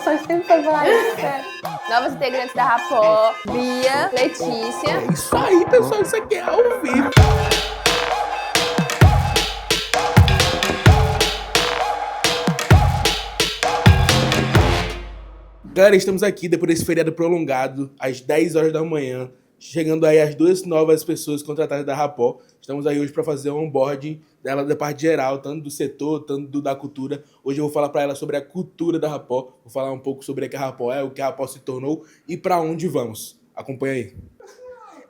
sonho sempre foi falar isso, sério. Novas integrantes da Rapó, Bia, Letícia. É isso aí, pessoal, isso aqui é ao vivo. Galera, estamos aqui depois desse feriado prolongado, às 10 horas da manhã, chegando aí as 2 novas pessoas contratadas da Rapó. Estamos aí hoje para fazer um onboarding dela da parte geral, tanto do setor, tanto da cultura. Hoje eu vou falar para ela sobre a cultura da Rapó, vou falar um pouco sobre o que a Rapó é, o que a Rapó se tornou e para onde vamos. Acompanha aí.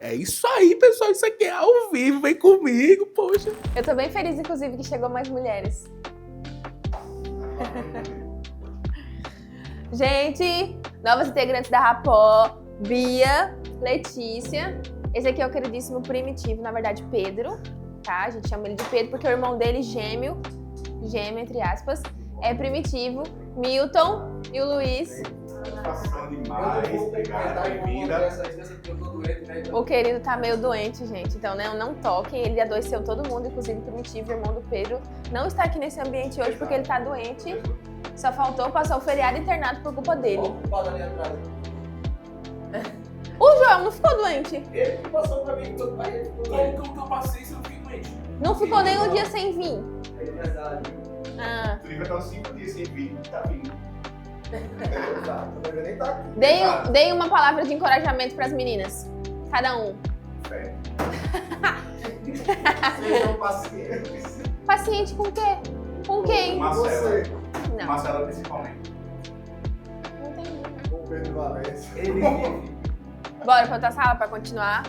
É isso aí, pessoal, isso aqui é ao vivo, vem comigo, poxa. Eu tô bem feliz, inclusive, que chegou mais mulheres. Gente, novas integrantes da Rapó, Bia, Letícia. Esse aqui é o queridíssimo Primitivo, na verdade, Pedro, tá? A gente chama ele de Pedro porque o irmão dele, gêmeo, entre aspas, é Primitivo, Milton e o Luiz. O querido tá meio doente, gente, então não toquem, ele adoeceu todo mundo, inclusive o Primitivo, irmão do Pedro, não está aqui nesse ambiente hoje porque ele tá doente. Só faltou passar o feriado internado por culpa dele. O João não ficou doente. Ele que passou pra mim todo país. Como que eu passei se eu fiquei doente? Não ficou nem um dia sem vir. É verdade. Ah. Tu vai ficar uns 5 dias sem vir, tá vindo. Exato, não vai nem tá aqui. Dei uma palavra de encorajamento pras meninas. Cada um. Fé. Sejam pacientes. Paciente com o quê? Com quem? Você. Não. Marcela principalmente. Não entendi. Com o Pedro Valença. Ele Bora pra outra sala pra continuar?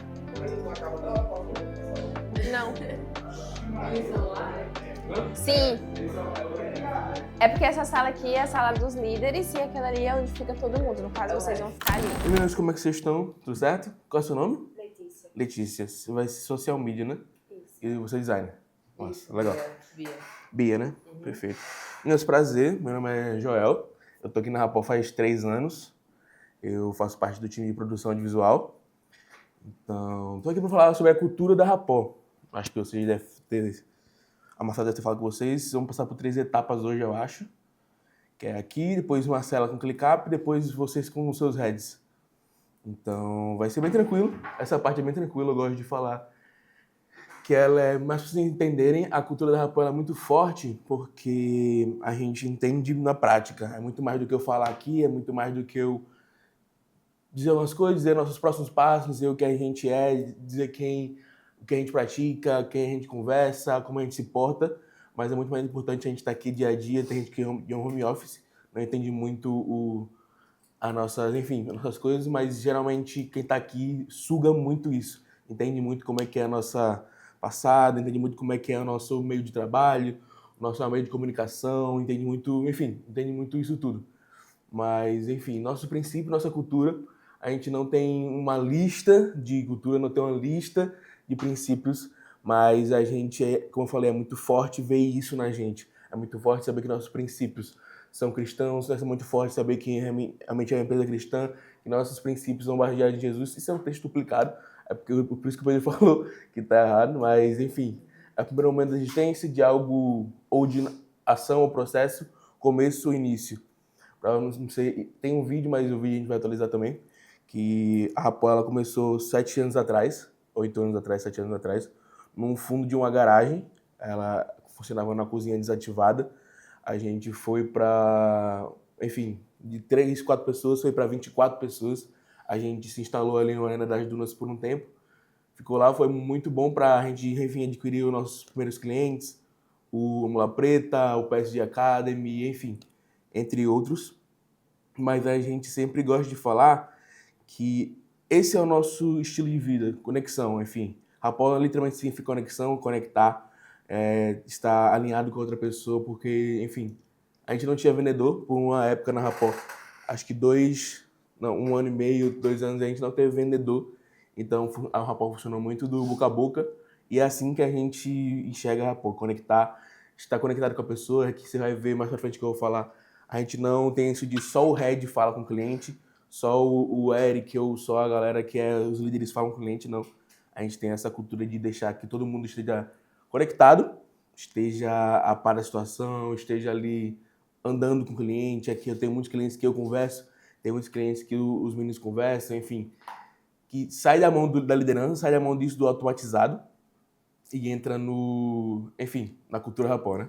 Não. Sim. É porque essa sala aqui é a sala dos líderes e aquela ali é onde fica todo mundo. No caso, vocês vão ficar ali. Meninas, como é que vocês estão? Tudo certo? Qual é o seu nome? Letícia. Letícia. Você vai ser social media, né? Isso. E você é designer. Nossa, legal. Bia. Bia, né? Perfeito. Meninas, prazer. Meu nome é Joel. Eu tô aqui na Rapó faz 3 anos. Eu faço parte do time de produção de visual. Então, tô aqui para falar sobre a cultura da Rapó. Acho que vocês devem ter... A Marcela deve ter falado com vocês. Vamos passar por 3 etapas hoje, eu acho. Que é aqui, depois Marcela com ClickUp e depois vocês com os seus heads. Então, vai ser bem tranquilo. Essa parte é bem tranquila, eu gosto de falar. Que ela é, mais para vocês entenderem, a cultura da Rapó é muito forte porque a gente entende na prática. É muito mais do que eu falar aqui, é muito mais do que eu dizer umas coisas, dizer nossos próximos passos, dizer o que a gente é, dizer o que a gente pratica, quem a gente conversa, como a gente se porta, mas é muito mais importante a gente estar aqui dia a dia. Tem gente que é um home office, não entende muito as nossas coisas, mas geralmente quem está aqui suga muito isso, entende muito como é que é a nossa passada, entende muito como é que é o nosso meio de trabalho, o nosso meio de comunicação, entende muito isso tudo. Mas, enfim, nosso princípio, nossa cultura, a gente não tem uma lista de cultura, não tem uma lista de princípios, mas a gente, como eu falei, é muito forte ver isso na gente. É muito forte saber que nossos princípios são cristãos, é muito forte saber que realmente é uma empresa cristã, que nossos princípios são baseados em Jesus. Isso é um texto duplicado, por isso que o Pedro falou que está errado, mas, enfim, é o primeiro momento da existência de algo, ou de ação ou processo, começo ou início. Não sei, tem um vídeo, mas o vídeo a gente vai atualizar também, que a Rapó ela começou 7 anos atrás, 8 anos atrás, 7 anos atrás, num fundo de uma garagem. Ela funcionava na cozinha desativada. A gente foi para, enfim, de 3, 4 pessoas, foi para 24 pessoas. A gente se instalou ali na Arena das Dunas por um tempo. Ficou lá, foi muito bom para a gente, enfim, adquirir os nossos primeiros clientes, o Mula Preta, o PSG Academy, enfim, entre outros. Mas a gente sempre gosta de falar que esse é o nosso estilo de vida, conexão, enfim. Rapó literalmente significa conexão, conectar, estar alinhado com outra pessoa, porque, enfim, a gente não tinha vendedor por uma época na Rapó. Acho que 1 ano e meio, 2 anos, a gente não teve vendedor. Então a Rapó funcionou muito do boca a boca, e é assim que a gente enxerga a Rapó, conectar, estar conectado com a pessoa, que você vai ver mais pra frente que eu vou falar. A gente não tem isso de só o head fala com o cliente, só o Eric ou só a galera que é os líderes falam com o cliente, não. A gente tem essa cultura de deixar que todo mundo esteja conectado, esteja a par da situação, esteja ali andando com o cliente. Aqui eu tenho muitos clientes que eu converso, tem muitos clientes que os meninos conversam, enfim. Que sai da mão da liderança, sai da mão disso do automatizado e entra no, enfim, na cultura Rapó, né?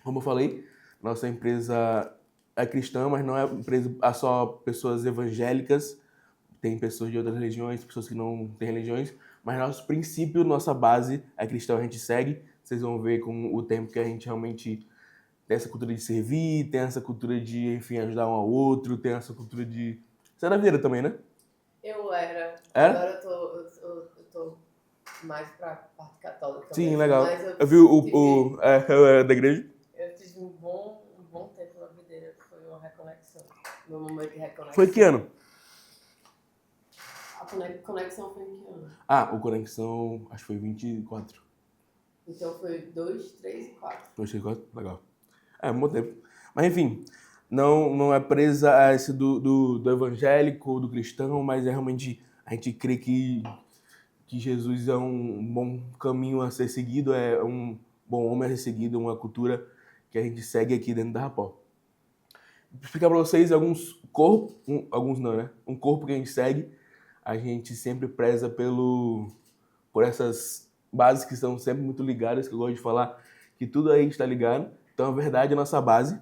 Como eu falei, nossa empresa é cristã, mas não é empresa a só pessoas evangélicas, tem pessoas de outras religiões, pessoas que não têm religiões, mas nosso princípio, nossa base é cristão, a gente segue. Vocês vão ver com o tempo que a gente realmente tem essa cultura de servir, tem essa cultura de, enfim, ajudar um ao outro, tem essa cultura de... Você era vieira também, né? Eu era. Era? Agora eu tô mais pra parte católica. Sim, mesmo, legal. mas Eu vi eu era da igreja. Eu tive um bom tempo na videira, foi uma reconexão. Meu momento de reconexão. Foi que ano? A conexão foi em que ano? Ah, o Conexão, acho que foi 24. Então foi 2, 3 e 4. 2, 3, 4, legal. É, um bom tempo. Mas enfim, não é presa a esse do evangélico, do cristão, mas é realmente, a gente crê que Jesus é um bom caminho a ser seguido, é um bom homem a ser seguido, uma cultura que a gente segue aqui dentro da Rapó. Vou explicar para vocês alguns não, né? Um corpo que a gente segue, a gente sempre preza por essas bases que são sempre muito ligadas, que eu gosto de falar que tudo aí está ligado. Então, a verdade é a nossa base.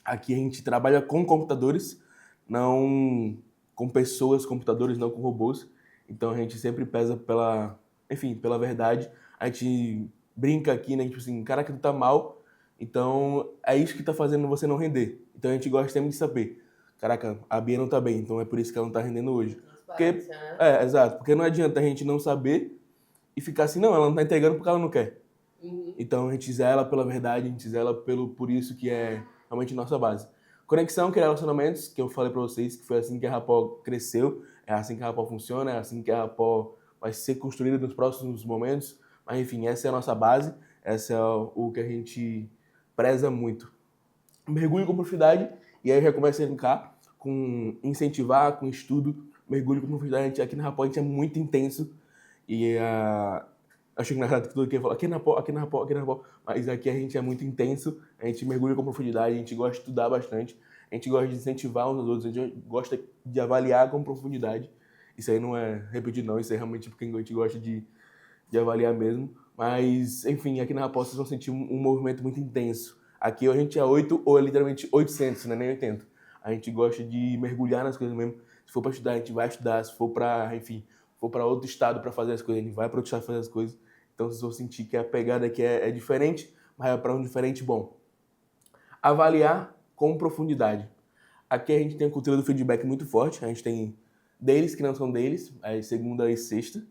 Aqui a gente trabalha com computadores, não com pessoas, computadores, não com robôs. Então, a gente sempre pesa pela verdade. A gente brinca aqui, né? Tipo assim, caraca, tu tá mal, então é isso que tá fazendo você não render. Então, a gente gosta sempre de saber. Caraca, a Bia não tá bem, então é por isso que ela não tá rendendo hoje. Porque, Né? exato. Porque não adianta a gente não saber e ficar assim, não, ela não tá entregando porque ela não quer. Uhum. Então a gente zela pela verdade, a gente zela por isso que é realmente nossa base. Conexão, criar relacionamentos, que eu falei pra vocês, que foi assim que a Rapó cresceu, é assim que a Rapó funciona, é assim que a Rapó vai ser construída nos próximos momentos. Mas enfim, essa é a nossa base, essa é o que a gente preza muito. Mergulho com profundidade, e aí eu já começo a brincar com incentivar, com estudo. Mergulho com profundidade, a gente, aqui na Rapó a gente é muito intenso, e acho engraçado que todo mundo quer falar aqui na Rapó, mas aqui a gente é muito intenso, a gente mergulha com profundidade, a gente gosta de estudar bastante, a gente gosta de incentivar uns aos outros, a gente gosta de avaliar com profundidade. Isso aí não é repetir não, isso é realmente porque a gente gosta de avaliar mesmo. Mas, enfim, aqui na Rapó vocês vão sentir um movimento muito intenso. Aqui a gente é 8 ou é literalmente 800, não é nem 80. A gente gosta de mergulhar nas coisas mesmo. Se for para estudar, a gente vai estudar. Se for para, enfim, for para outro estado para fazer as coisas, a gente vai para outro estado fazer as coisas. Então vocês vão sentir que a pegada aqui é diferente, mas é para um diferente bom. Avaliar com profundidade. Aqui a gente tem a cultura do feedback muito forte. A gente tem deles que não são deles, aí segunda e sexta.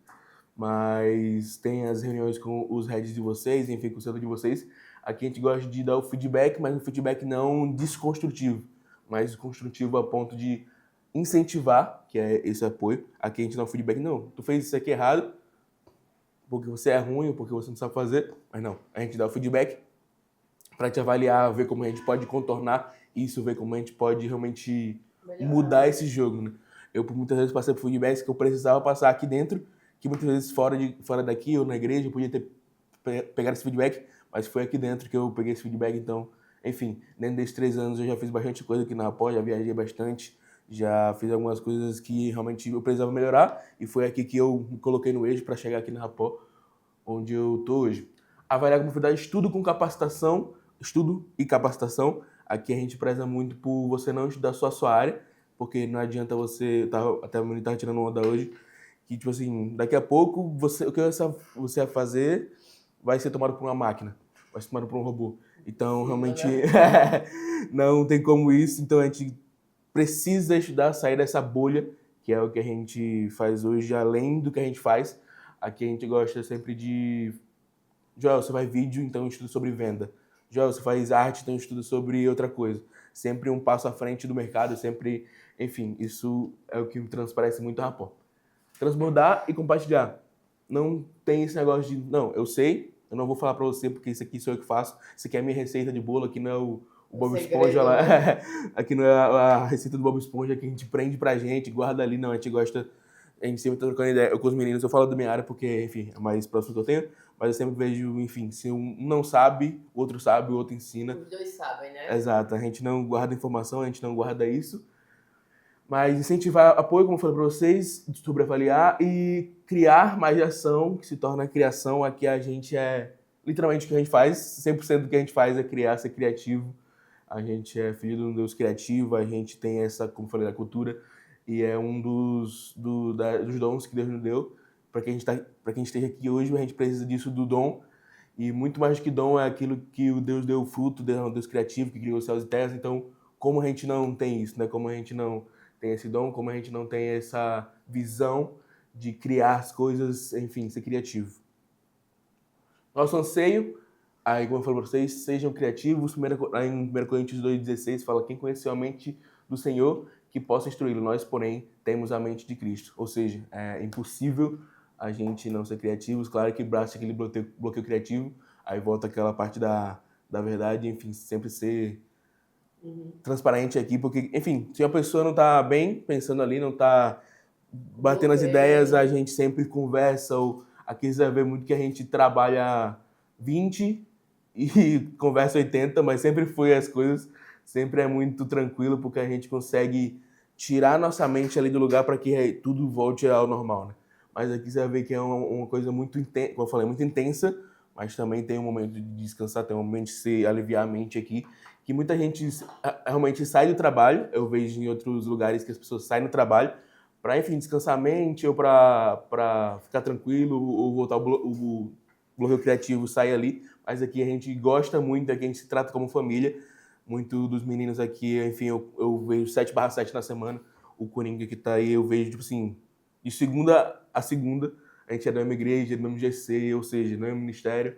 Mas tem as reuniões com os heads de vocês, enfim, com o centro de vocês. Aqui a gente gosta de dar o feedback, mas um feedback não desconstrutivo, mas construtivo a ponto de incentivar, que é esse apoio. Aqui a gente dá um feedback, não, tu fez isso aqui errado, porque você é ruim ou porque você não sabe fazer, mas não, a gente dá o feedback para te avaliar, ver como a gente pode contornar isso, ver como a gente pode realmente mudar esse jogo, né? Eu, por muitas vezes, passei por feedbacks que eu precisava passar aqui dentro, que muitas vezes fora daqui ou na igreja eu podia ter pegado esse feedback, mas foi aqui dentro que eu peguei esse feedback. Então, enfim, dentro desses 3 anos eu já fiz bastante coisa aqui na Rapó, já viajei bastante, já fiz algumas coisas que realmente eu precisava melhorar, e foi aqui que eu me coloquei no eixo para chegar aqui na Rapó, onde eu tô hoje. Avaliar com profundidade, estudo e capacitação. Aqui a gente preza muito por você não estudar só a sua área, porque não adianta você, até o menino tava tirando onda hoje, que, tipo assim, daqui a pouco o que você vai fazer vai ser tomado por uma máquina, vai ser tomado por um robô. Então, realmente, não tem como isso. Então, a gente precisa estudar, sair dessa bolha, que é o que a gente faz hoje, além do que a gente faz. Aqui a gente gosta sempre de... Joel, você faz vídeo, então estuda sobre venda. Joel, você faz arte, então estuda sobre outra coisa. Sempre um passo à frente do mercado, sempre... Enfim, isso é o que me transparece muito a Rapó. Transbordar e compartilhar. Não tem esse negócio de, não, eu sei, eu não vou falar pra você porque isso aqui sou eu que faço, isso aqui é a minha receita de bolo, aqui não é o Bob Esponja lá, aqui não é a receita do Bob Esponja que a gente prende pra gente, guarda ali, não, a gente gosta, a gente sempre tá trocando ideia, eu com os meninos, eu falo da minha área porque, enfim, é mais próximo que eu tenho, mas eu sempre vejo, enfim, se um não sabe, o outro ensina. Os dois sabem, né? Exato, a gente não guarda informação, a gente não guarda isso. Mas incentivar apoio, como eu falei para vocês, sobre avaliar e criar mais ação, que se torna a criação. Aqui a gente literalmente o que a gente faz, 100% do que a gente faz é criar, ser criativo. A gente é filho de um Deus criativo, a gente tem essa, como eu falei, da cultura, e é um dos dons que Deus nos deu. Para que a gente esteja aqui hoje, a gente precisa disso, do dom. E muito mais do que dom é aquilo que o Deus deu fruto, Deus é um Deus criativo, que criou os céus e terras. Então, como a gente não tem isso, né? Como a gente não tem esse dom, como a gente não tem essa visão de criar as coisas, enfim, ser criativo. Nosso anseio, aí como eu falei para vocês, sejam criativos. Em 1 Coríntios 2,16 fala: quem conheceu a mente do Senhor, que possa instruí-lo. Nós, porém, temos a mente de Cristo. Ou seja, é impossível a gente não ser criativos. Claro que basta aquele bloqueio criativo, aí volta aquela parte da verdade, enfim, sempre ser transparente aqui, porque, enfim, se a pessoa não tá bem pensando ali, não tá batendo as ideias, a gente sempre conversa, ou aqui você vai ver muito que a gente trabalha 20 e conversa 80, mas sempre foi as coisas, sempre é muito tranquilo, porque a gente consegue tirar nossa mente ali do lugar para que tudo volte ao normal, né? Mas aqui você vai ver que é uma coisa muito intensa, como eu falei, muito intensa, mas também tem um momento de descansar, tem um momento de se aliviar a mente aqui, que muita gente realmente sai do trabalho. Eu vejo em outros lugares que as pessoas saem do trabalho para, enfim, descansar a mente ou para ficar tranquilo ou voltar o bloqueio criativo sai ali. Mas aqui a gente gosta muito, aqui a gente se trata como família. Muito dos meninos aqui, enfim, eu vejo 7/7 na semana. O Coringa que tá aí, eu vejo, tipo assim, de segunda a segunda, a gente é da mesma igreja, do mesmo GC, ou seja, do mesmo ministério.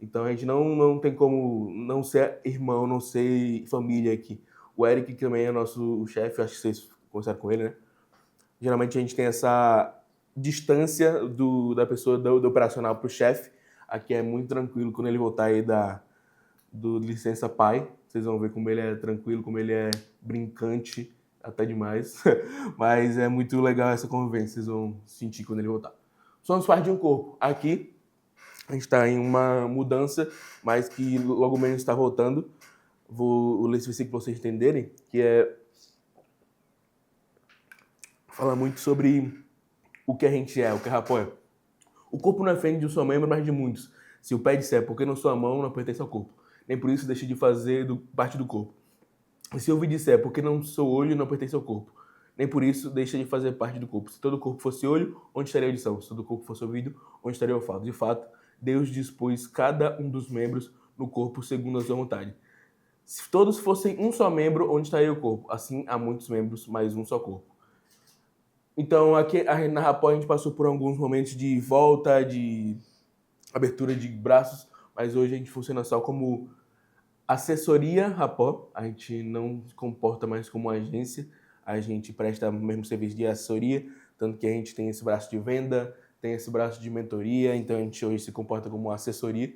Então a gente não tem como não ser irmão, não ser família aqui. O Eric, que também é nosso chefe, acho que vocês conversaram com ele, né? Geralmente a gente tem essa distância da pessoa do operacional pro chefe. Aqui é muito tranquilo. Quando ele voltar aí do licença pai, vocês vão ver como ele é tranquilo, como ele é brincante, até demais. Mas é muito legal essa convivência, vocês vão sentir quando ele voltar. Somos parte de um corpo. Aqui a gente está em uma mudança, mas que logo menos está voltando. Vou ler esse versículo para vocês entenderem, que fala muito sobre o que a gente é, o que a Rapó é. O corpo não é feito de um só membro, mas de muitos. Se o pé disser, porque não sou a mão, não pertence ao corpo. Nem por isso deixe de fazer parte do corpo. E se o ouvido disser, porque não sou olho, não pertence ao corpo. Nem por isso deixa de fazer parte do corpo. Se todo o corpo fosse olho, onde estaria a audição? Se todo o corpo fosse ouvido, onde estaria o olfato? De fato, Deus dispôs cada um dos membros no corpo segundo a sua vontade. Se todos fossem um só membro, onde estaria o corpo? Assim, há muitos membros, mas um só corpo. Então, aqui na Rapó a gente passou por alguns momentos de volta, de abertura de braços, mas hoje a gente funciona só como assessoria Rapó. A gente não se comporta mais como agência, a gente presta o mesmo serviço de assessoria, tanto que a gente tem esse braço de venda, tem esse braço de mentoria, então a gente hoje se comporta como assessoria.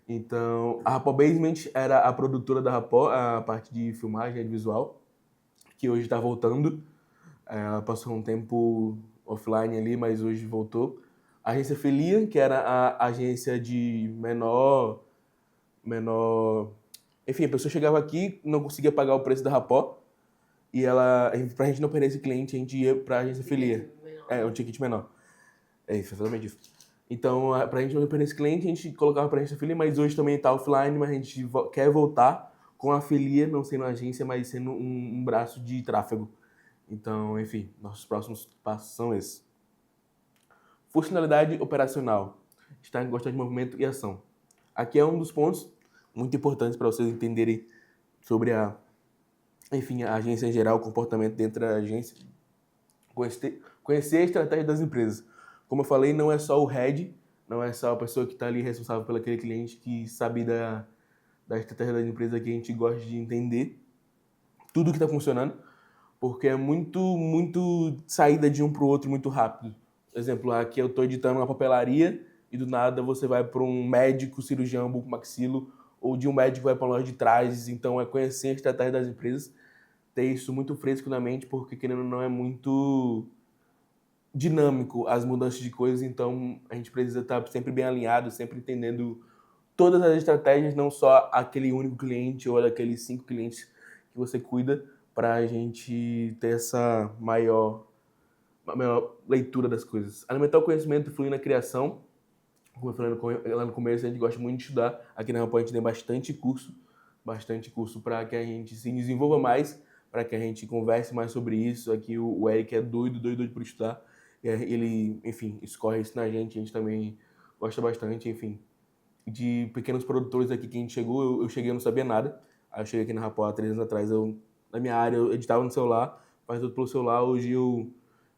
Então, a Rapó Basement era a produtora da Rapó, a parte de filmagem e visual, que hoje está voltando. Ela passou um tempo offline ali, mas hoje voltou. A agência Felia, que era a agência de menor... Enfim, a pessoa chegava aqui, não conseguia pagar o preço da Rapó, e pra gente não perder esse cliente, a gente ia pra agência Felia. Um ticket menor. É isso, exatamente isso. Então, pra gente não perder esse cliente, a gente colocava pra agência Felia, mas hoje também tá offline, mas a gente quer voltar com a Felia, não sendo agência, mas sendo um braço de tráfego. Então, enfim, nossos próximos passos são esses. Funcionalidade operacional. Está em gostar de movimento e ação. Aqui é um dos pontos muito importantes para vocês entenderem sobre a agência em geral, o comportamento dentro da agência. Conhecer a estratégia das empresas. Como eu falei, não é só o head, não é só a pessoa que está ali responsável pelo aquele cliente que sabe da estratégia da empresa, que a gente gosta de entender tudo que está funcionando, porque é muito saída de um para o outro muito rápido. Por exemplo, aqui eu estou editando uma papelaria e do nada você vai para um médico, cirurgião, bucomaxilo, ou de um médico vai para uma loja de trajes. Então é conhecer a estratégia das empresas, ter isso muito fresco na mente, porque querendo ou não é muito dinâmico as mudanças de coisas, então a gente precisa estar sempre bem alinhado, sempre entendendo todas as estratégias, não só aquele único cliente ou aqueles 5 clientes que você cuida, para a gente ter essa maior leitura das coisas. Alimentar o conhecimento e fluir na criação. Como eu falei lá no começo, a gente gosta muito de estudar. Aqui na Rampo a gente tem bastante curso para que a gente se desenvolva mais, para que a gente converse mais sobre isso. Aqui o Eric é doido por estudar. Ele, enfim, escorre isso na gente, a gente também gosta bastante, enfim. De pequenos produtores aqui que a gente chegou, eu cheguei, eu não sabia nada. Aí eu cheguei aqui na Rapó há 3 anos atrás, na minha área, eu editava no celular, faz tudo pelo celular. Hoje eu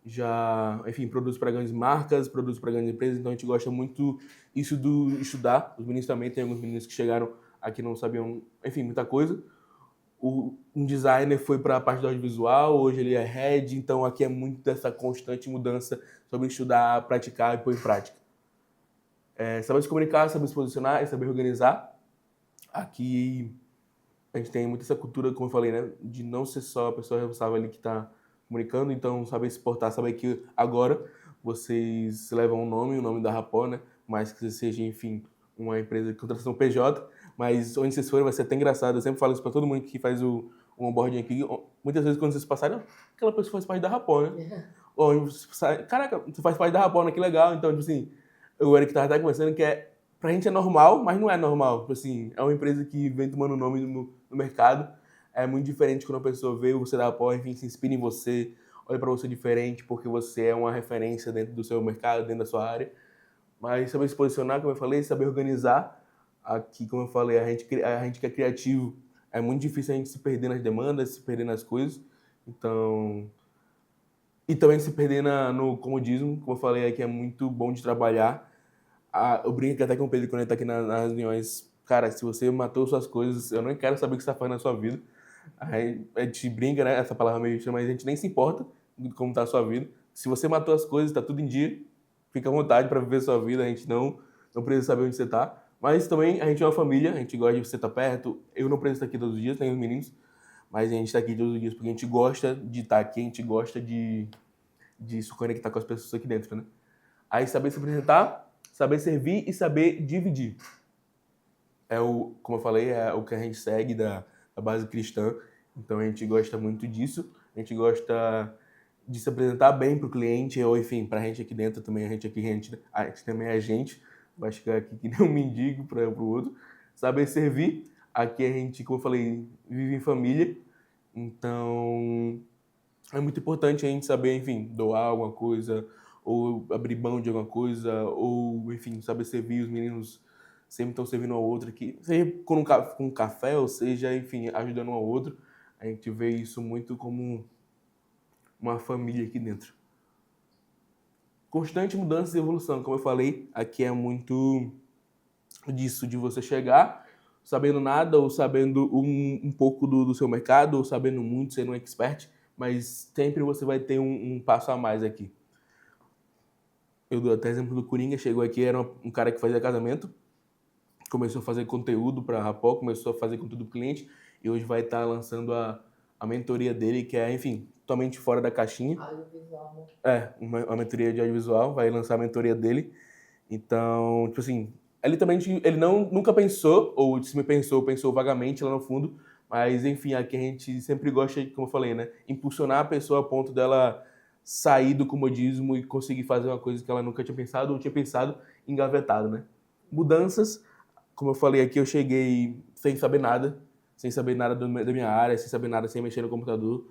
já, enfim, produzo para grandes marcas, produzo para grandes empresas, então a gente gosta muito isso do estudar. Os meninos também, tem alguns meninos que chegaram aqui e não sabiam, enfim, muita coisa. Um designer foi para a parte do audiovisual, hoje ele é head, então aqui é muito dessa constante mudança sobre estudar, praticar e pôr em prática. Saber se comunicar, saber se posicionar e saber organizar. Aqui a gente tem muito essa cultura, como eu falei, né, de não ser só a pessoa responsável ali que está comunicando, então saber se portar, saber que agora vocês levam o nome da Rapó, né, mas que seja, enfim, uma empresa de contratação PJ, mas onde vocês forem vai ser até engraçado. Eu sempre falo isso para todo mundo que faz o onboarding aqui. Muitas vezes quando vocês passarem, aquela pessoa faz parte da Rapó, né? Ou, caraca, você faz parte da Rapó, né? Que legal. Então, tipo assim, o Eric tava até conversando que pra gente é normal, mas não é normal. Tipo assim, é uma empresa que vem tomando nome no mercado. É muito diferente quando a pessoa vê você da Rapó, enfim, se inspira em você, olha pra você diferente, porque você é uma referência dentro do seu mercado, dentro da sua área. Mas saber se posicionar, como eu falei, saber organizar. Aqui, como eu falei, a gente que é criativo, é muito difícil a gente se perder nas demandas, se perder nas coisas. Então, e também se perder no comodismo, como eu falei aqui, é muito bom de trabalhar. Eu brinco até com o Pedro quando ele tá aqui nas reuniões. Cara, se você matou suas coisas, eu não quero saber o que você tá fazendo na sua vida. Aí a gente brinca, né? Essa palavra meio estranha, mas a gente nem se importa de como tá a sua vida. Se você matou as coisas, tá tudo em dia, fica à vontade para viver a sua vida, a gente não precisa saber onde você tá. Mas também a gente é uma família, a gente gosta de você estar perto. Eu não preciso estar aqui todos os dias, tem os meninos, mas a gente está aqui todos os dias porque a gente gosta de estar aqui, a gente gosta de se conectar com as pessoas aqui dentro, né? Aí saber se apresentar, saber servir e saber dividir. Como eu falei, é o que a gente segue da base cristã. Então a gente gosta muito disso. A gente gosta de se apresentar bem para o cliente, ou enfim, para a gente aqui dentro também, a gente também é a gente. Vai chegar aqui que nem um mendigo para o outro. Saber servir. Aqui a gente, como eu falei, vive em família. Então, é muito importante a gente saber, enfim, doar alguma coisa, ou abrir mão de alguma coisa, ou, enfim, saber servir. Os meninos sempre estão servindo um ao outro aqui. Seja com um café, ou seja, enfim, ajudando um ao outro. A gente vê isso muito como uma família aqui dentro. Constante mudança e evolução, como eu falei, aqui é muito disso, de você chegar sabendo nada ou sabendo um pouco do seu mercado, ou sabendo muito, sendo um expert, mas sempre você vai ter um passo a mais aqui. Eu dou até exemplo do Coringa, chegou aqui, era um cara que fazia casamento, começou a fazer conteúdo para a Rapó, começou a fazer conteúdo pro cliente, e hoje vai estar lançando a mentoria dele, que é, enfim, totalmente fora da caixinha. Audiovisual, né? Uma mentoria de audiovisual, vai lançar a mentoria dele. Então, tipo assim, ele nunca pensou, ou se me pensou vagamente lá no fundo, mas enfim, aqui a gente sempre gosta, como eu falei, né? Impulsionar a pessoa a ponto dela sair do comodismo e conseguir fazer uma coisa que ela nunca tinha pensado, ou tinha pensado engavetado, né? Mudanças, como eu falei aqui, eu cheguei sem saber nada da minha área, sem saber nada, sem mexer no computador.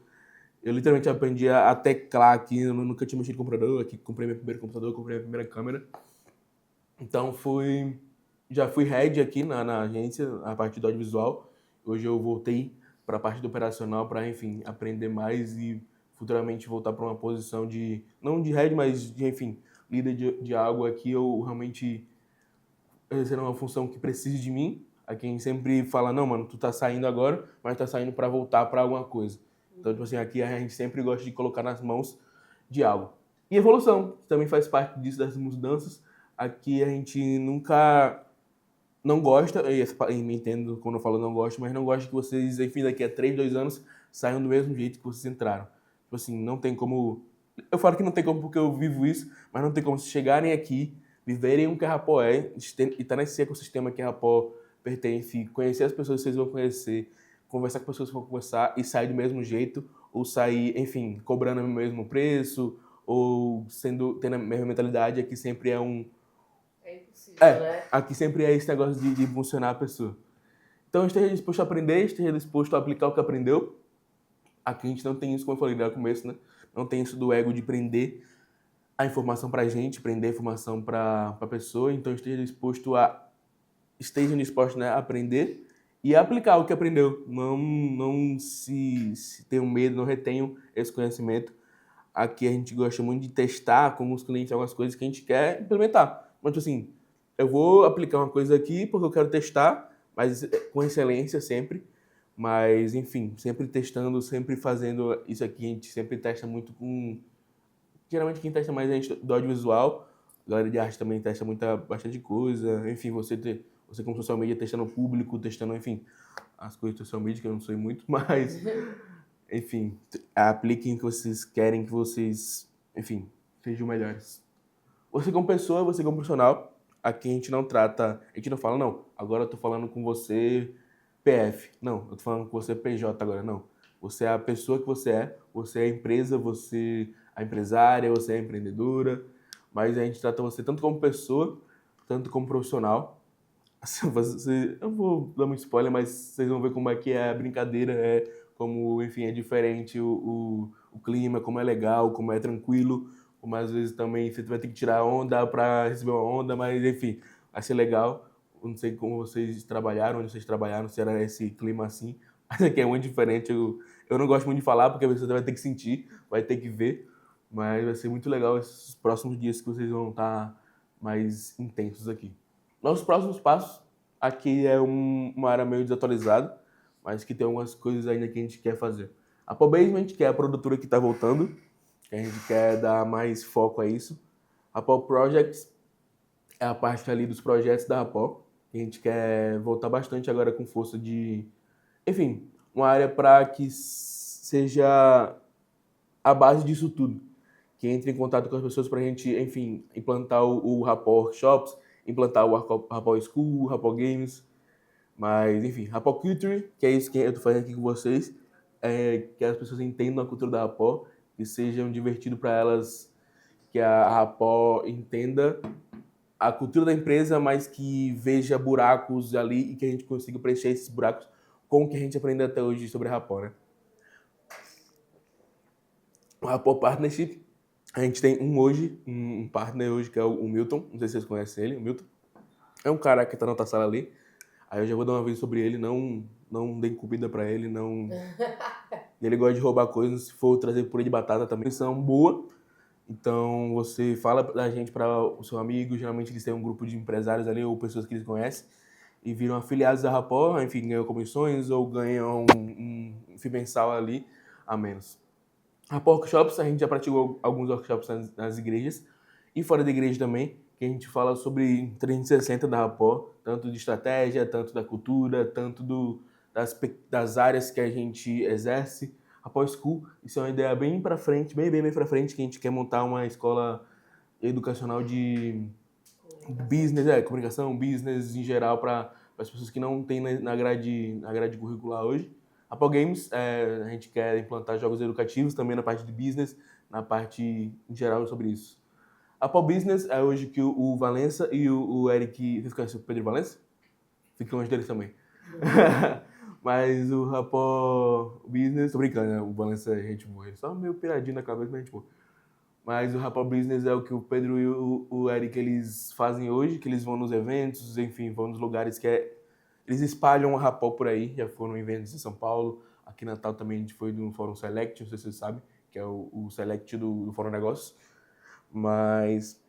Eu literalmente aprendi a teclar aqui, eu nunca tinha mexido no computador, aqui comprei meu primeiro computador, comprei minha primeira câmera. Então já fui head aqui na agência, a parte do audiovisual. Hoje eu voltei para a parte do operacional para, enfim, aprender mais e futuramente voltar para uma posição não de head, mas de, enfim, líder de algo aqui. Eu realmente exercer uma função que precise de mim. Aqui a gente sempre fala, não, mano, tu tá saindo agora, mas tá saindo para voltar para alguma coisa. Então, tipo assim, aqui a gente sempre gosta de colocar nas mãos de algo. E evolução, que também faz parte disso, das mudanças. Aqui a gente nunca não gosta, e me entendo quando eu falo não gosto, mas não gosta que vocês, enfim, daqui a 3, 2 anos, saiam do mesmo jeito que vocês entraram. Tipo assim, não tem como Eu falo que não tem como porque eu vivo isso, mas não tem como se chegarem aqui, viverem o que a Rapó é, e estar nesse ecossistema que a Rapó pertence, conhecer as pessoas que vocês vão conhecer, conversar com pessoas que vão conversar e sair do mesmo jeito, ou sair, enfim, cobrando o mesmo preço, ou tendo a mesma mentalidade, aqui sempre é um... É impossível, né? Aqui sempre é esse negócio de funcionar a pessoa. Então esteja disposto a aprender, esteja disposto a aplicar o que aprendeu. Aqui a gente não tem isso, como eu falei no começo, né? Não tem isso do ego de prender a informação pra gente, prender a informação pra pessoa. Então estejam dispostos, né, a aprender e a aplicar o que aprendeu. Não se tenham medo, não retenham esse conhecimento. Aqui a gente gosta muito de testar com os clientes algumas coisas que a gente quer implementar. Mas, tipo assim, eu vou aplicar uma coisa aqui porque eu quero testar, mas com excelência sempre. Mas, enfim, sempre testando, sempre fazendo isso aqui. A gente sempre testa muito com... Geralmente quem testa mais é a gente do audiovisual. A galera de arte também testa bastante coisa. Enfim, você como social media testando o público, testando, enfim, as coisas do social media, que eu não sei muito, mas... Enfim, apliquem o que vocês querem que vocês, enfim, sejam melhores. Você como pessoa, você como profissional, aqui a gente não trata, a gente não fala, não, agora eu tô falando com você PF. Não, eu tô falando com você PJ agora, não. Você é a pessoa que você é a empresa, você é a empresária, você é a empreendedora, mas a gente trata você tanto como pessoa, tanto como profissional. Eu vou dar muito spoiler, mas vocês vão ver como é que é a brincadeira, como, enfim, é diferente o clima, como é legal, como é tranquilo, como às vezes também você vai ter que tirar onda para receber uma onda, mas enfim, vai ser legal. Eu não sei como vocês trabalharam, onde vocês trabalharam, se era esse clima assim, mas aqui é muito diferente. Eu não gosto muito de falar, porque você vai ter que sentir, vai ter que ver, mas vai ser muito legal esses próximos dias que vocês vão estar mais intensos aqui. Nossos próximos passos, aqui é uma área meio desatualizada, mas que tem algumas coisas ainda que a gente quer fazer. A Rapó Basement, que é a produtora que está voltando, que a gente quer dar mais foco a isso. A Rapó Projects é a parte ali dos projetos da Rapó, que a gente quer voltar bastante agora com força de... Enfim, uma área para que seja a base disso tudo. Que entre em contato com as pessoas para a gente, enfim, implantar o Rapó Workshops, implantar o Rapó School, o Rapó Games, mas, enfim, Rapó Culture, que é isso que eu tô fazendo aqui com vocês, que as pessoas entendam a cultura da Rapó, que sejam divertido para elas, que a Rapó entenda a cultura da empresa, mas que veja buracos ali e que a gente consiga preencher esses buracos com o que a gente aprendeu até hoje sobre a Rapó, né? O Rapó Partnership, a gente tem um partner hoje, que é o Milton, não sei se vocês conhecem ele, o Milton. É um cara que tá na outra sala ali. Aí eu já vou dar uma vez sobre ele, não deem comida pra ele, não... Ele gosta de roubar coisas, se for trazer purê de batata também, são boa. Então você fala da gente para o seu amigo, geralmente eles têm um grupo de empresários ali ou pessoas que eles conhecem e viram afiliados da Rapó, enfim, ganham comissões ou ganham um FII mensal ali a menos. Rapó Workshops, a gente já praticou alguns workshops nas igrejas e fora da igreja também, que a gente fala sobre 360 da Rapó, tanto de estratégia, tanto da cultura, tanto das áreas que a gente exerce. Rapó School, isso é uma ideia bem para frente, bem para frente, que a gente quer montar uma escola educacional de business, comunicação, business em geral, para as pessoas que não têm na grade curricular hoje. Rapó Games, a gente quer implantar jogos educativos também na parte de business, na parte em geral sobre isso. A Rapó Business é hoje que o Valença e o Eric... Vocês conhecem o Pedro Valença? Fiquem longe deles também. Mas o Rapó Business... Tô brincando, né? O Valença é gente boa. Ele só meio piradinho na cabeça, mas gente boa. Mas o Rapó Business é o que o Pedro e o Eric eles fazem hoje, que eles vão nos eventos, enfim, vão nos lugares que eles espalham a Rapó por aí. Já foram em eventos em São Paulo. Aqui em Natal também a gente foi no Fórum Select, não sei se vocês sabem, que é o Select do Fórum Negócios. Mas,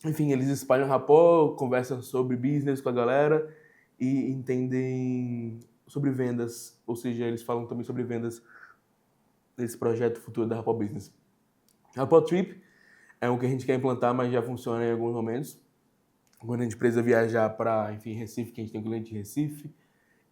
enfim, eles espalham Rapó, conversam sobre business com a galera e entendem sobre vendas. Ou seja, eles falam também sobre vendas nesse projeto futuro da Rapó Business. Rapó Trip é um que a gente quer implantar, mas já funciona em alguns momentos. Quando a gente precisa viajar para, enfim, Recife, que a gente tem cliente em Recife.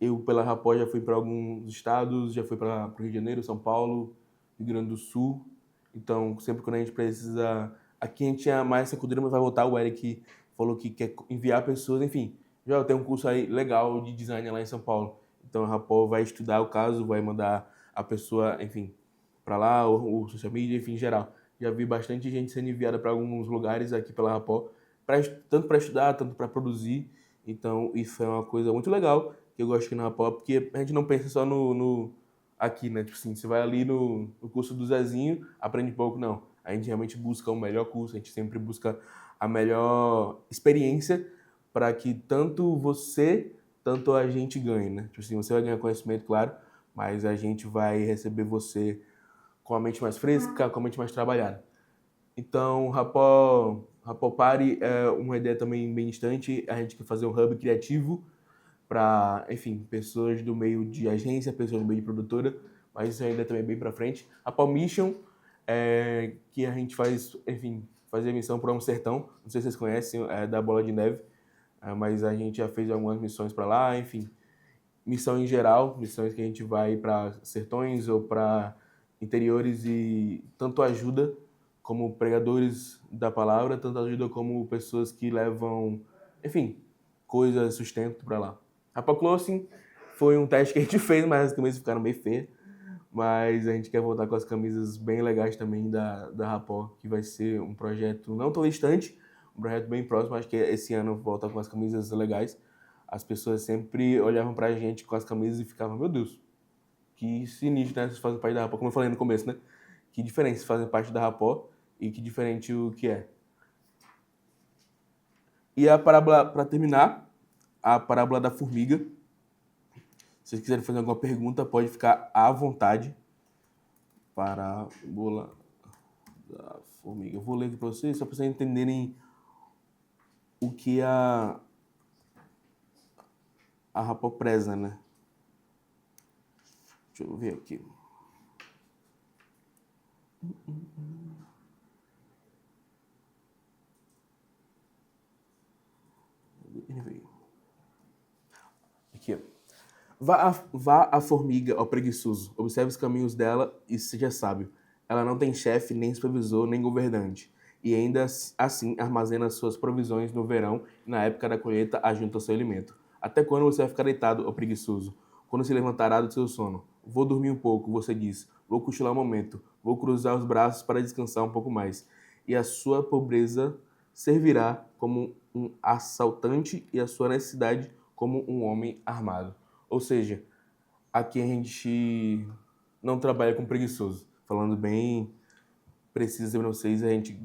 Eu, pela Rapó, já fui para alguns estados, já fui para o Rio de Janeiro, São Paulo, Rio Grande do Sul. Então, sempre quando a gente precisa... Aqui a gente tinha mais essa cultura, mas vai voltar. O Eric falou que quer enviar pessoas, enfim. Já tem um curso aí legal de design lá em São Paulo. Então, a Rapó vai estudar o caso, vai mandar a pessoa, enfim, para lá, o social media, enfim, em geral. Já vi bastante gente sendo enviada para alguns lugares aqui pela Rapó, tanto para estudar, tanto para produzir. Então, isso é uma coisa muito legal que eu gosto aqui na Rapó, porque a gente não pensa só aqui, né? Tipo assim, você vai ali no curso do Zezinho, aprende pouco, não. A gente realmente busca o melhor curso, a gente sempre busca a melhor experiência para que tanto você, tanto a gente ganhe, né? Tipo assim, você vai ganhar conhecimento, claro, mas a gente vai receber você com a mente mais fresca, com a mente mais trabalhada. Então, Rapó Party é uma ideia também bem distante. A gente quer fazer um hub criativo para, enfim, pessoas do meio de agência, pessoas do meio de produtora, mas isso ainda também é bem para frente. Rapó Mission, que a gente faz, enfim, fazer missão para um sertão. Não sei se vocês conhecem, é da Bola de Neve, mas a gente já fez algumas missões para lá, enfim. Missão em geral, missões que a gente vai para sertões ou para interiores e tanto ajuda como pregadores da palavra, tanto ajuda como pessoas que levam, enfim, coisas, sustento para lá. Rapó Clothing foi um teste que a gente fez, mas as camisas ficaram bem feias. Mas a gente quer voltar com as camisas bem legais também da Rapó, que vai ser um projeto não tão distante, um projeto bem próximo. Acho que esse ano volta com as camisas legais. As pessoas sempre olhavam pra gente com as camisas e ficavam, meu Deus, que sinistro, né? Vocês fazem parte da Rapó, como eu falei no começo, né? Que diferente vocês fazem parte da Rapó e que diferente o que é. E a parábola, para terminar, a parábola da formiga. Se vocês quiserem fazer alguma pergunta, pode ficar à vontade. Parábola da formiga. Eu vou ler aqui para vocês, só para vocês entenderem o que a Rapó preza, né? Deixa eu ver aqui. Aqui, ó. Vá a formiga ao preguiçoso, observe os caminhos dela e seja sábio. Ela não tem chefe, nem supervisor, nem governante, e ainda assim armazena suas provisões no verão e na época da colheita ajunta o seu alimento. Até quando você vai ficar deitado, ó preguiçoso? Quando se levantará do seu sono? Vou dormir um pouco, você diz. Vou cochilar um momento. Vou cruzar os braços para descansar um pouco mais. E a sua pobreza servirá como um assaltante e a sua necessidade como um homem armado. Ou seja, aqui a gente não trabalha com preguiçoso. Falando bem preciso para vocês, a gente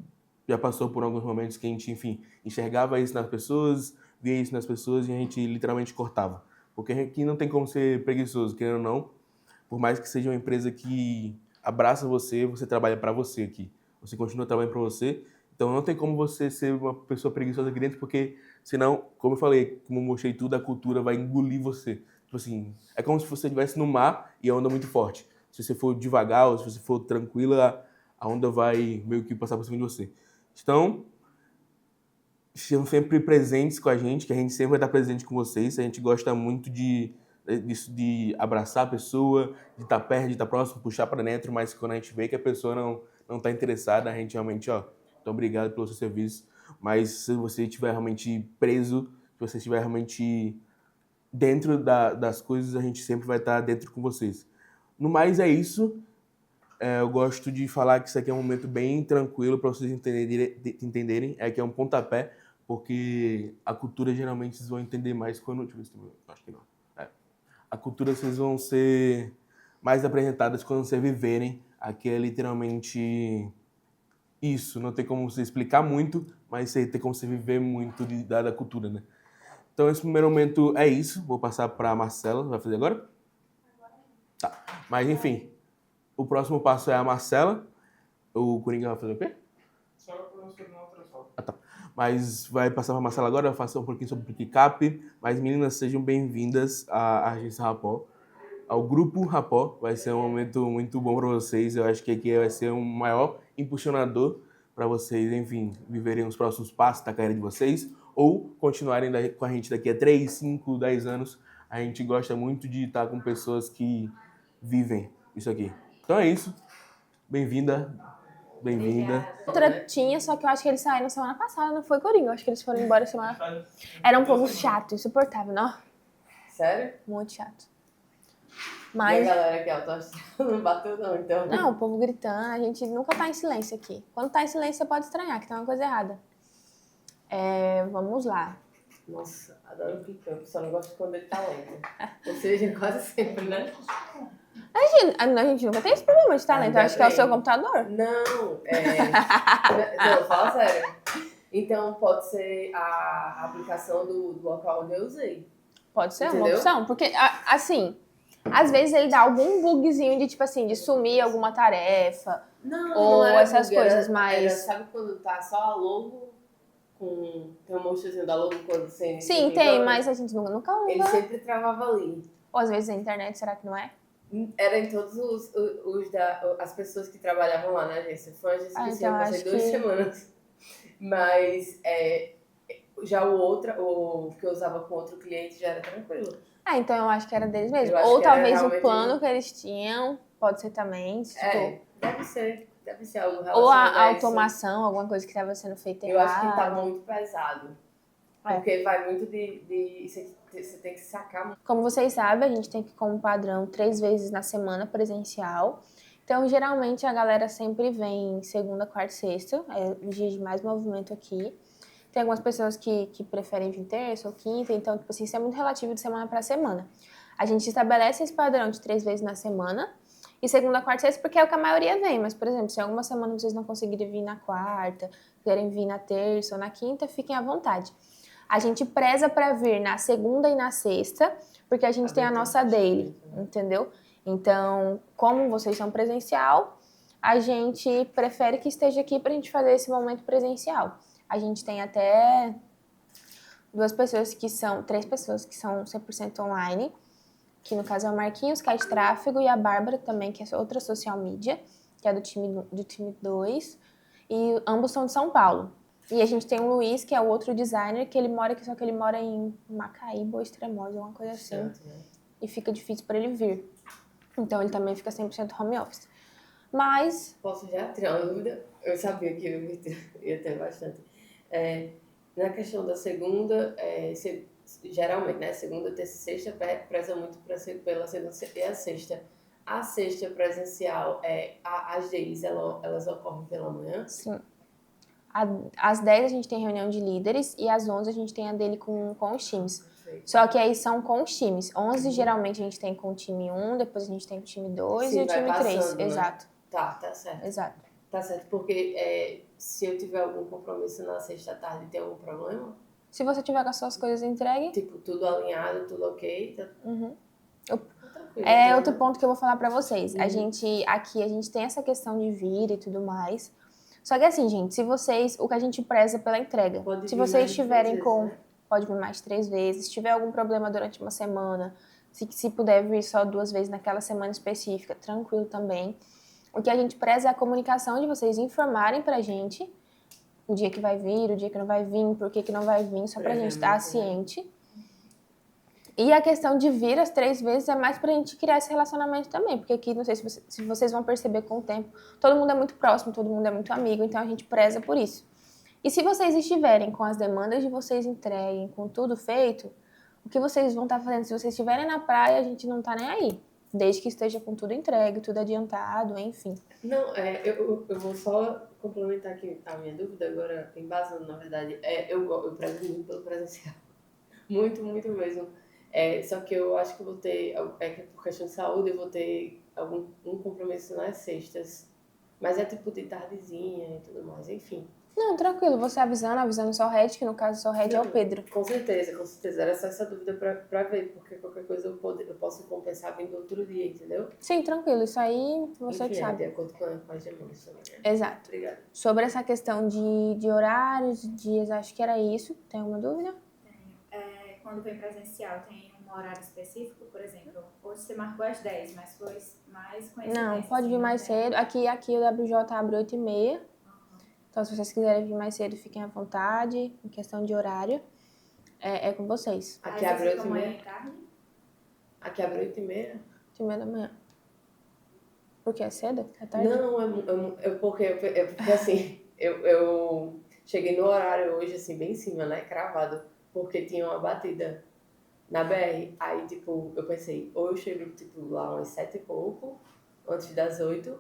já passou por alguns momentos que a gente, enfim, enxergava isso nas pessoas, via isso nas pessoas e a gente literalmente cortava. Porque aqui não tem como ser preguiçoso, querendo ou não. Por mais que seja uma empresa que abraça você, você trabalha para você aqui. Você continua trabalhando para você. Então não tem como você ser uma pessoa preguiçosa aqui dentro, porque senão, como eu falei, como eu mostrei tudo, a cultura vai engolir você. Tipo assim, é como se você estivesse no mar e a onda é muito forte. Se você for devagar ou se você for tranquila, a onda vai meio que passar por cima de você. Então, estejam sempre presentes com a gente, que a gente sempre vai estar presente com vocês. A gente gosta muito disso de abraçar a pessoa, de estar perto, de estar próximo, puxar para dentro, mas quando a gente vê que a pessoa não está interessada, a gente realmente, ó, muito obrigado pelo seu serviço, mas se você estiver realmente preso, se você estiver realmente dentro das coisas, a gente sempre vai estar dentro com vocês. No mais, é isso. Eu gosto de falar que isso aqui é um momento bem tranquilo para vocês entenderem. É que é um pontapé, porque a cultura geralmente vocês vão entender mais quando... Deixa eu ver se tem... Acho que não. A cultura vocês vão ser mais apresentadas quando vocês viverem. Aqui é literalmente isso. Não tem como você explicar muito, mas tem como você viver muito da cultura, né? Então, esse primeiro momento é isso. Vou passar para a Marcela. Vai fazer agora? Tá. Mas, enfim, o próximo passo é a Marcela. O Coringa vai fazer o quê? Só para você não atrasar. Ah, tá. Mas vai passar para a Marcela agora, vai falar um pouquinho sobre o Picap. Mas, meninas, sejam bem-vindas à Agência Rapó, ao Grupo Rapó. Vai ser um momento muito bom para vocês. Eu acho que aqui vai ser um maior impulsionador para vocês, enfim, viverem os próximos passos da carreira de vocês ou continuarem com a gente daqui a 3, 5, 10 anos. A gente gosta muito de estar com pessoas que vivem isso aqui. Então é isso. Bem-vinda. Bem-vinda. Outra tinha, só que eu acho que eles saíram semana passada, não foi, Coringa? Eu acho que eles foram embora semana... Era um povo chato, insuportável, não? Sério? Muito chato. E Mas... a galera que autoestima não bateu não, então. Não, o povo gritando, a gente nunca tá em silêncio aqui. Quando tá em silêncio, você pode estranhar, que tem uma coisa errada. Vamos lá. Nossa, adoro o Picão, só não gosto quando ele tá lento. Ou seja, quase sempre, né? A gente nunca tem esse problema de talento. Eu acho que é o seu computador. Não, não, fala sério. Então pode ser a aplicação do local onde eu usei. Pode ser uma Entendeu? opção. Porque, assim, às vezes ele dá algum bugzinho de, tipo assim, de sumir alguma tarefa. Não, Ou não era essas bug, coisas, era, mas... sabe quando tá só a logo tem um monstrinho da logo quando você... Sim, tem, mas a gente nunca ele usa. sempre travava ali. Ou às vezes a internet, será que não é? Era em todos as pessoas que trabalhavam lá na agência. Foi uma agência que Então eu passei acho 2 que... semanas. Mas já o que eu usava com outro cliente já era tranquilo. então eu acho que era deles mesmo. Eu acho Ou que era talvez o realmente- plano que eles tinham, pode ser também, tipo... Deve ser algo Ou relacionado a a isso. automação, alguma coisa que estava sendo feita Eu acho que tá errado. muito pesado. É. Porque vai muito você tem que sacar muito. Como vocês sabem, a gente tem que ir como padrão 3 vezes na semana presencial. Então, geralmente, a galera sempre vem segunda, quarta e sexta. É os dias de mais movimento aqui. Tem algumas pessoas que preferem vir terça ou quinta. Então, tipo assim, isso é muito relativo de semana para semana. A gente estabelece esse padrão de 3 vezes na semana. E segunda, quarta e sexta, porque é o que a maioria vem. Mas, por exemplo, se alguma semana vocês não conseguirem vir na quarta, querem vir na terça ou na quinta, fiquem à vontade. A gente preza para vir na segunda e na sexta, porque a gente tem a nossa daily, entendeu? Então, como vocês são presencial, a gente prefere que esteja aqui pra gente fazer esse momento presencial. A gente tem até 3 pessoas que são 100% online, que no caso é o Marquinhos, que é de tráfego, e a Bárbara também, que é outra social media, que é do time 2, e ambos são de São Paulo. E a gente tem o Luiz, que é o outro designer, que ele mora aqui, só que ele mora em Macaíba ou Extremosa, alguma coisa assim. Certo, né? E fica difícil para ele vir. Então ele também fica 100% home office. Mas, Posso já tirar uma dúvida? Eu sabia que eu ia ter bastante. Na questão da segunda, geralmente, né? Segunda, terça e sexta preza muito pela segunda e a sexta. A sexta presencial, as deles, elas ocorrem pela manhã? sim. Às 10 a gente tem reunião de líderes e às 11 a gente tem a dele com os times. Perfeito. Só que aí são com os times. 11 geralmente a gente tem com o time 1, depois a gente tem com o time 2 Sim, e o vai time 3. passando, né? Exato, Tá certo. exato. Tá certo, porque se eu tiver algum compromisso na sexta tarde, tem algum problema? Se você tiver com as suas coisas entregue, Tipo, tudo alinhado, tudo ok? Tá tranquilo. é né? outro ponto que eu vou falar pra vocês. A gente tem essa questão de vir e tudo mais. Só que assim, gente, o que a gente preza pela entrega. Pode Se vir vocês mais de 3 tiverem vezes, com, né? pode vir mais 3 vezes. Se tiver algum problema durante uma semana, se puder vir só 2 vezes naquela semana específica, tranquilo também. O que a gente preza é a comunicação de vocês informarem pra gente o dia que vai vir, o dia que não vai vir, por que não vai vir, só pra gente estar ciente. E a questão de vir as 3 vezes é mais pra gente criar esse relacionamento também, porque aqui, não sei se vocês vão perceber com o tempo, todo mundo é muito próximo, todo mundo é muito amigo, então a gente preza por isso. E se vocês estiverem com as demandas de vocês entreguem, com tudo feito, o que vocês vão estar fazendo? Se vocês estiverem na praia, a gente não tá nem aí. Desde que esteja com tudo entregue, tudo adiantado, enfim. Não, eu vou só complementar aqui a minha dúvida, agora embasando, na verdade. Eu prezo muito pelo presencial. Muito, muito mesmo. Só que eu acho que eu vou ter, que por questão de saúde, eu vou ter um compromisso nas sextas. Mas é tipo de tardezinha e tudo mais, enfim. Não, tranquilo, você avisando só o Red, que no caso só o Red é o Pedro. Com certeza. Era só essa dúvida pra ver, porque qualquer coisa eu posso compensar vindo outro dia, entendeu? Sim, tranquilo, isso aí você Enfim, que sabe. de acordo com as demandas também, né? Exato. Obrigada. Sobre essa questão de horários, dias, acho que era isso. Tem alguma dúvida? Tenho. Quando vem presencial, tem um horário específico, por exemplo, hoje você marcou às 10, mas foi mais coincidência. Não, pode vir assim, mais né? cedo. Aqui o WJ abre 8h30. Então, se vocês quiserem vir mais cedo, fiquem à vontade. Em questão de horário, é com vocês. Aqui Aí abre você fica 8h30. manhã e tarde? Aqui abre 8h30. 8h30 da manhã. Porque é cedo? É tarde? Não, porque assim, eu cheguei no horário hoje, assim, bem em cima, né? Cravado. Porque tinha uma batida na BR. Aí, tipo, eu pensei, ou eu chego, tipo, lá umas 7 e pouco, antes das 8,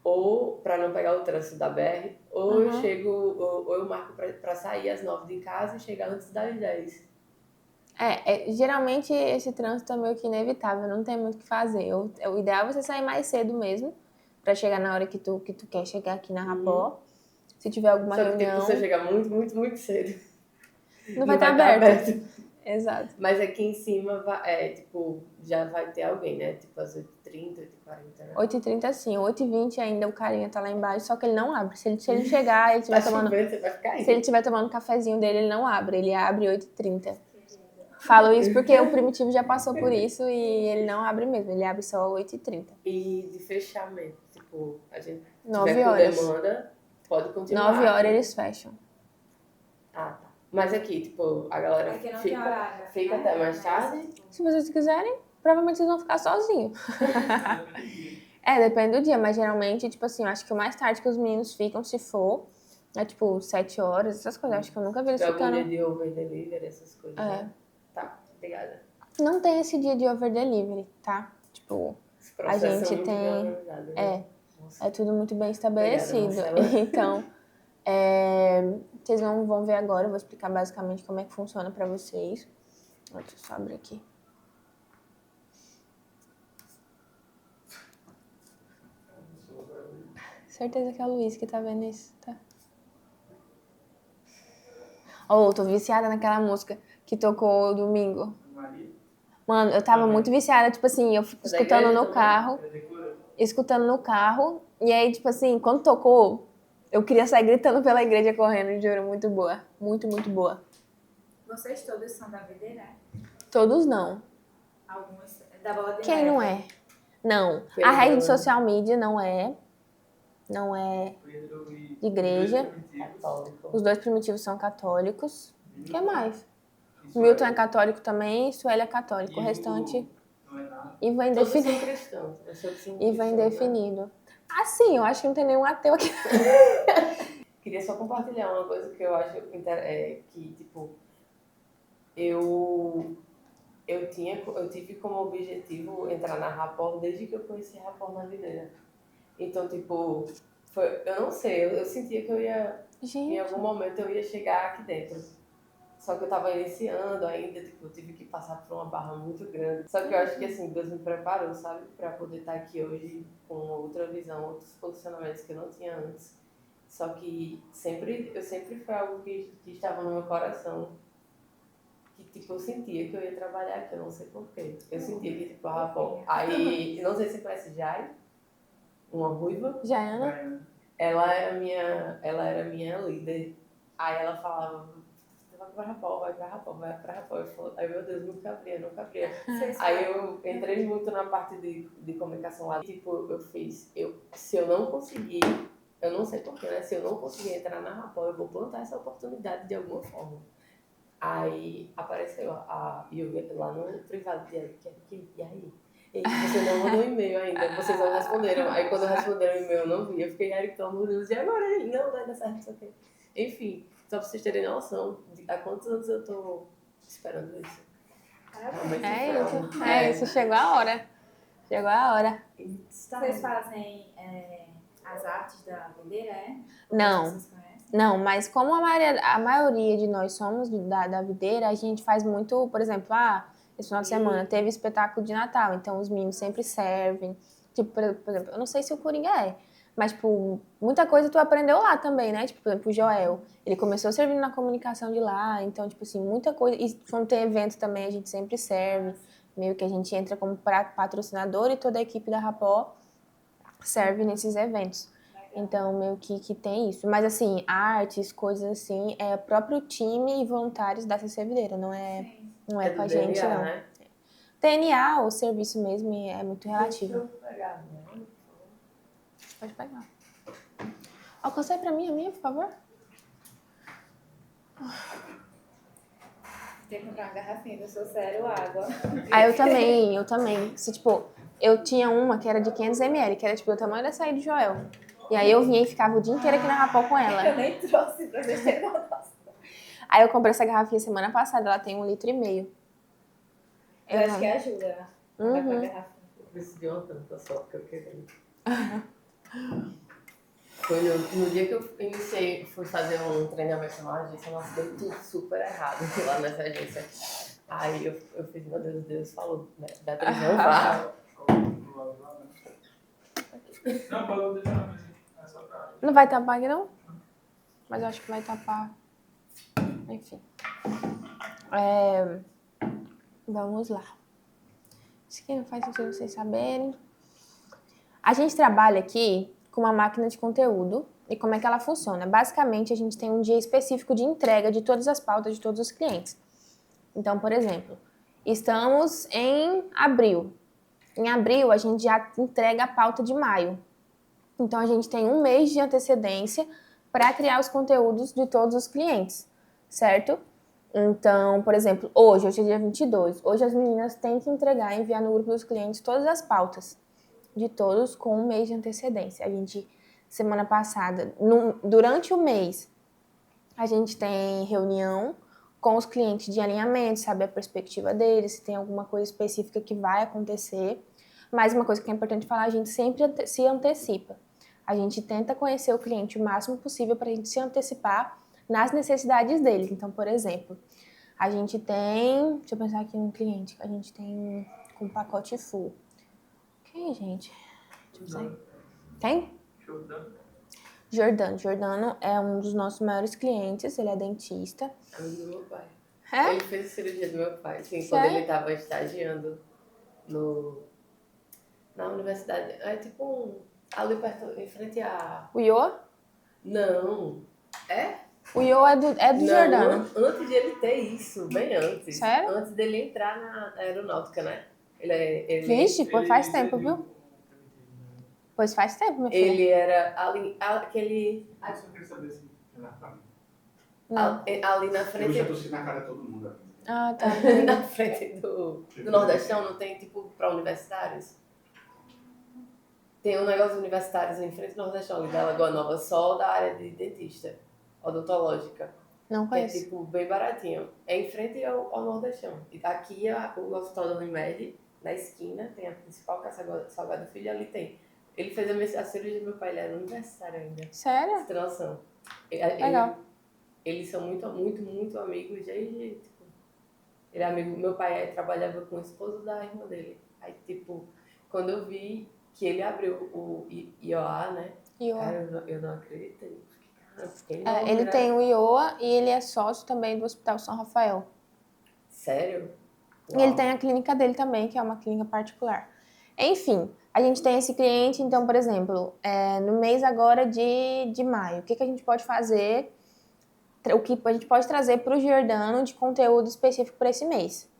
ou pra não pegar o trânsito da BR, ou eu chego, ou eu marco pra sair às 9 de casa e chegar antes das 10. Geralmente esse trânsito é meio que inevitável, não tem muito o que fazer. O ideal é você sair mais cedo mesmo, pra chegar na hora que tu quer chegar aqui na Rapó. Se tiver alguma Só que, tipo, reunião, você chegar muito, muito, muito cedo. não vai estar tá aberto. Exato. Mas aqui em cima, tipo, já vai ter alguém, né? Tipo, às 8h30, 8h40, né? 8h30 sim, 8h20 ainda o carinha tá lá embaixo, só que ele não abre. Se ele chegar, ele tiver Tá tomando... chovendo, você vai ficar aí. Se ele estiver tomando o cafezinho dele, ele não abre. Ele abre 8h30. Falo isso porque o Primitivo já passou por isso e ele não abre mesmo. Ele abre só 8h30. E de fechamento, tipo, a gente 9 tiver com horas. demanda, pode continuar. 9 horas aqui. eles fecham. Ah, tá. Mas aqui, tipo, a galera Aqui não tem horário. fica até mais tarde. Se vocês quiserem, provavelmente vocês vão ficar sozinhos. Depende do dia, mas geralmente, tipo assim, eu acho que o mais tarde que os meninos ficam, se for, é tipo 7 horas, essas coisas. Eu acho que eu nunca vi eles Tem algum dia ficando. de over delivery, essas coisas. Né? Tá, obrigada. Não tem esse dia de over delivery, tá? Tipo, Esse a processo gente é muito bem tem. organizado, né? Nossa. É tudo muito bem estabelecido. Obrigada, Marcela. Então, vocês vão ver agora, eu vou explicar basicamente como é que funciona pra vocês. Deixa eu só abrir aqui. Certeza que é o Luiz que tá vendo isso, tá? Tô viciada naquela música que tocou domingo. Mano, eu tava muito viciada, tipo assim, eu fico escutando no carro, e aí, tipo assim, quando tocou, eu queria sair gritando pela igreja correndo, juro, muito boa. Muito, muito boa. Vocês todos são da videira? Todos não. Alguns da bola de Quem neve. não é? Não. A rede de social media não é. Não é de igreja. Católico. Os 2 primitivos são católicos. O que mais? O Milton é católico também, Sueli é católico. O restante... Iva é Todos são indefinido. cristãos. Iva é indefinido. Assim, eu acho que não tem nenhum ateu aqui. Queria só compartilhar uma coisa que eu acho que, tipo, eu tive como objetivo entrar na Rapor desde que eu conheci a Rapor na videira. Então, tipo, eu não sei, eu sentia que em algum momento eu ia chegar aqui dentro. Só que eu tava iniciando ainda, tipo, eu tive que passar por uma barra muito grande. Só que eu acho que, assim, Deus me preparou, sabe? Pra poder estar aqui hoje com outra visão, outros posicionamentos que eu não tinha antes. Só que eu sempre foi algo que estava no meu coração. Que, tipo, eu sentia que eu ia trabalhar aqui, eu não sei porquê. Eu sentia que, tipo, aí, não sei se conhece Jai, uma ruiva. Jaiana? Ela era minha líder. Aí ela falava, vai pra Rapó. Eu falei, ai meu Deus, nunca abria. Aí eu entrei muito na parte de comunicação lá. Tipo, se eu não conseguir, eu não sei porquê, né? Se eu não conseguir entrar na Rapó, eu vou plantar essa oportunidade de alguma forma. Aí apareceu a Yuga lá no privado de e aí? E você não mandou e-mail ainda, vocês não responderam. Aí quando responderam o e-mail eu não vi, eu fiquei, Eric, meu Deus, e agora? Não vai dar certo, não sei o quê. Enfim, só pra vocês terem noção de há quantos anos eu tô esperando isso. É isso, chegou a hora. Vocês fazem as artes da videira, é? Não. Vocês conhecem? Não, mas como a maioria de nós somos da videira, a gente faz muito, por exemplo, esse final de semana teve espetáculo de Natal, então os meninos sempre servem. Tipo, por exemplo, eu não sei se o Coringa mas, tipo, muita coisa tu aprendeu lá também, né? Tipo, por exemplo, o Joel, ele começou servindo na comunicação de lá, então, tipo assim, muita coisa. E quando tem evento também, a gente sempre serve, meio que a gente entra como patrocinador e toda a equipe da Rapó serve nesses eventos. Então, meio que tem isso. Mas, assim, artes, coisas assim, é próprio time e voluntários da CC Videira, não é com a gente, DNA, não. né? TNA, o serviço mesmo, é muito relativo. Deixa eu pegar, né? Pode pegar. Alcança aí pra mim, a minha, por favor. Tem que comprar uma garrafinha, eu sou sério, água. Eu também. Se, tipo, eu tinha uma que era de 500 ml, que era tipo do tamanho dessa aí do Joel. E aí eu vinha e ficava o dia inteiro aqui na Rapó com ela. Eu nem trouxe pra vocês terem noção. Aí eu comprei essa garrafinha semana passada, ela tem 1,5 litro. Eu acho que ajuda. Uhum. Vai pra garrafa. Eu preciso de uma tampa só, porque eu quero. Foi no dia que eu iniciei, fui fazer um treinamento na agência, nossa, deu tudo super errado lá nessa agência. Aí eu fiz, meu Deus falou, né? Beatriz não vá. Não, pode deixar na mesa. É só pra... Não vai tapar aqui, não? Mas eu acho que vai tapar. Enfim. Vamos lá. Isso aqui não faz sentido vocês saberem. A gente trabalha aqui com uma máquina de conteúdo. E como é que ela funciona? Basicamente, a gente tem um dia específico de entrega de todas as pautas de todos os clientes. Então, por exemplo, estamos em abril. Em abril, a gente já entrega a pauta de maio. Então, a gente tem um mês de antecedência para criar os conteúdos de todos os clientes, certo? Então, por exemplo, hoje é dia 22. Hoje as meninas têm que entregar e enviar no grupo dos clientes todas as pautas de todos com um mês de antecedência. A gente, semana passada, durante o mês, a gente tem reunião com os clientes de alinhamento, saber a perspectiva deles, se tem alguma coisa específica que vai acontecer. Mas uma coisa que é importante falar, a gente sempre se antecipa. A gente tenta conhecer o cliente o máximo possível para a gente se antecipar nas necessidades deles. Então, por exemplo, a gente tem... Deixa eu pensar aqui no cliente. A gente tem com pacote full. Quem, gente? Deixa eu pensar. Tem? Jordano é um dos nossos maiores clientes. Ele é dentista. Amigo do meu pai. É? Ele fez a cirurgia do meu pai, assim, quando Sério? ele estava estagiando na universidade. É tipo ali perto, em frente a... O Ioa? Não. É? O Ioa é do Não, Jordano. antes de ele ter isso, bem antes. Sério? Antes dele entrar na aeronáutica, né? Ele Vixe, pois faz tempo, viu? Pois faz tempo, meu filho. Ele era ali, aquele... Ah, só queria saber se era pra mim. Não. Ali na Eu frente... já tossi na cara de todo mundo aqui. Ah, tá. na frente do Nordestão, não tem, tipo, para universitários? Tem um negócio de universitários em frente do Nordestão, ali da Lagoa Nova, só da área de dentista, odontológica. Não Que é, conheço. tipo, bem baratinho. É em frente ao Nordestão. E aqui é o hospital da Unimed, na esquina, tem a principal, que é a Salgado Filho, e ali tem. Ele fez a cirurgia do meu pai, ele era universitário ainda. Sério? Você tem noção? Legal. Eles são muito, muito, muito amigos desde, tipo... Ele é amigo... Meu pai trabalhava com o esposo da irmã dele. Aí, tipo, quando eu vi que ele abriu o IOA, né? Ioa. Cara, eu não acreditei. Ele tem o Ioa e ele é sócio também do Hospital São Rafael. Sério? E ele tem a clínica dele também, que é uma clínica particular. Enfim, a gente tem esse cliente, então, por exemplo, no mês agora de maio, o que a gente pode fazer, o que a gente pode trazer para o Giordano de conteúdo específico para esse mês?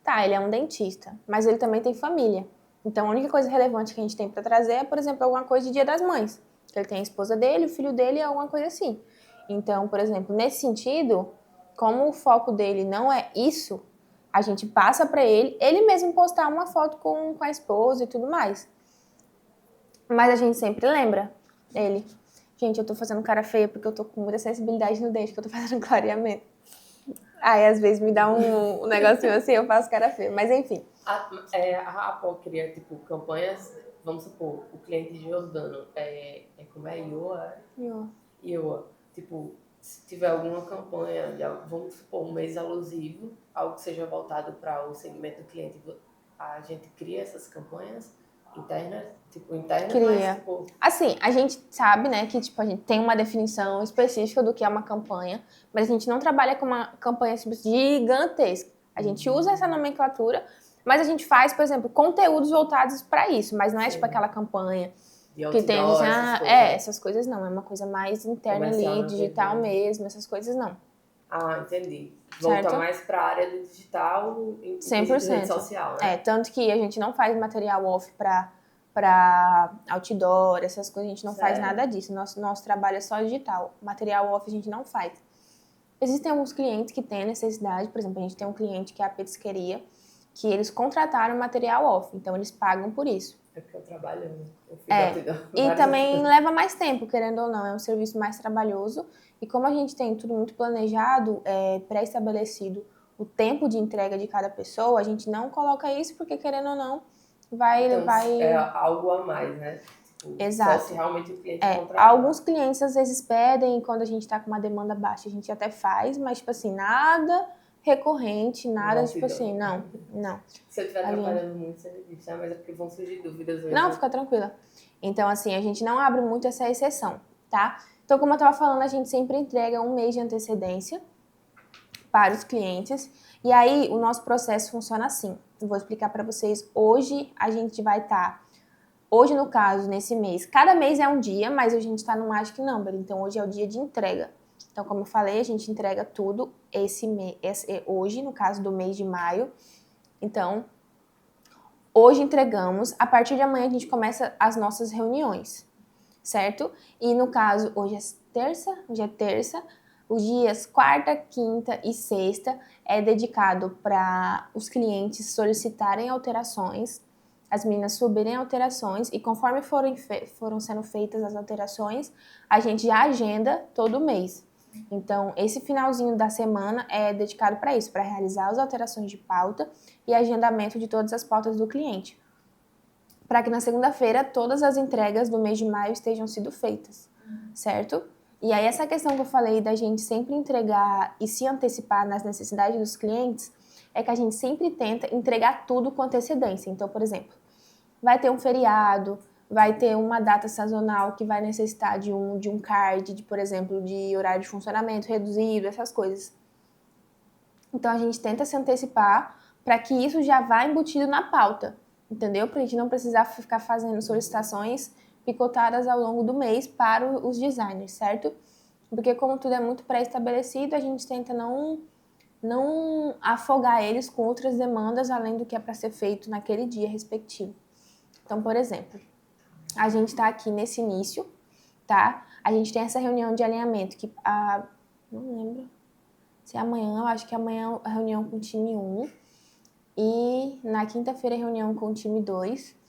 Tá, ele é um dentista, mas ele também tem família. Então, a única coisa relevante que a gente tem para trazer é, por exemplo, alguma coisa de Dia das Mães. Ele tem a esposa dele, o filho dele, alguma coisa assim. Então, por exemplo, nesse sentido, como o foco dele não é isso, a gente passa para ele mesmo postar uma foto com a esposa e tudo mais. Mas a gente sempre lembra ele. Gente, eu tô fazendo cara feia porque eu tô com muita sensibilidade no dente, que eu tô fazendo clareamento. Aí, às vezes, me dá um negocinho assim, eu faço cara feia. Mas, enfim. A Rapó cria, tipo, campanhas, vamos supor, o cliente de Jordano como é? Ioa? Ioa. Tipo, se tiver alguma campanha, vamos supor, um mês alusivo, algo que seja voltado para o segmento do cliente, a gente cria essas campanhas internas, Cria. mas, tipo... Assim, a gente sabe, né, que tipo, a gente tem uma definição específica do que é uma campanha, mas a gente não trabalha com uma campanha gigantesca. A gente usa essa nomenclatura, mas a gente faz, por exemplo, conteúdos voltados para isso, mas não é tipo aquela campanha de que tem outdoor, já... essas coisas não, é uma coisa mais interna Comercial ali, na digital TV. mesmo, essas coisas não. Ah, entendi. Volta Certo? mais para a área do digital, 100%. rede social, né? Tanto que a gente não faz material off para outdoor, essas coisas, a gente não faz Sério? nada disso. Nosso trabalho é só digital. Material off a gente não faz. Existem alguns clientes que têm necessidade, por exemplo, a gente tem um cliente que é a petisqueria, que eles contrataram material off, então eles pagam por isso. É porque eu trabalho, né? Eu fiz E também leva mais tempo, querendo ou não, é um serviço mais trabalhoso. E como a gente tem tudo muito planejado, pré-estabelecido, o tempo de entrega de cada pessoa, a gente não coloca isso porque, querendo ou não, Então, vai... é algo a mais, né? Tipo, Exato. só se realmente o cliente contratar. Alguns clientes às vezes pedem, quando a gente tá com uma demanda baixa, a gente até faz, mas, tipo assim, nada recorrente, nada, Não, tipo filho. assim, não. Se eu estiver trabalhando muito, você me diz, mas é porque vão surgir dúvidas mesmo. Não, fica tranquila. Então, assim, a gente não abre muito essa exceção, tá? Então, como eu tava falando, a gente sempre entrega um mês de antecedência para os clientes. E aí, o nosso processo funciona assim. Eu vou explicar para vocês. Hoje, a gente vai estar... Hoje, no caso, nesse mês, cada mês é um dia, mas a gente está no Magic Number. Então, hoje é o dia de entrega. Então, como eu falei, a gente entrega tudo hoje, no caso do mês de maio. Então, hoje entregamos. A partir de amanhã, a gente começa as nossas reuniões, certo? E, no caso, hoje é terça. Os dias quarta, quinta e sexta é dedicado para os clientes solicitarem alterações, as meninas subirem alterações e conforme foram sendo feitas as alterações, a gente já agenda todo mês. Então, esse finalzinho da semana é dedicado para isso, para realizar as alterações de pauta e agendamento de todas as pautas do cliente. Para que na segunda-feira todas as entregas do mês de maio estejam sido feitas, certo? E aí essa questão que eu falei da gente sempre entregar e se antecipar nas necessidades dos clientes é que a gente sempre tenta entregar tudo com antecedência. Então, por exemplo, vai ter um feriado, vai ter uma data sazonal que vai necessitar de um card, por exemplo, de horário de funcionamento reduzido, essas coisas. Então, a gente tenta se antecipar para que isso já vá embutido na pauta, entendeu? Para a gente não precisar ficar fazendo solicitações picotadas ao longo do mês para os designers, certo? Porque como tudo é muito pré-estabelecido, a gente tenta não afogar eles com outras demandas além do que é para ser feito naquele dia respectivo. Então, por exemplo, a gente está aqui nesse início, tá? A gente tem essa reunião de alinhamento que, não lembro se é amanhã, eu acho que amanhã é a reunião com o time 1 e na quinta-feira é a reunião com o time 2.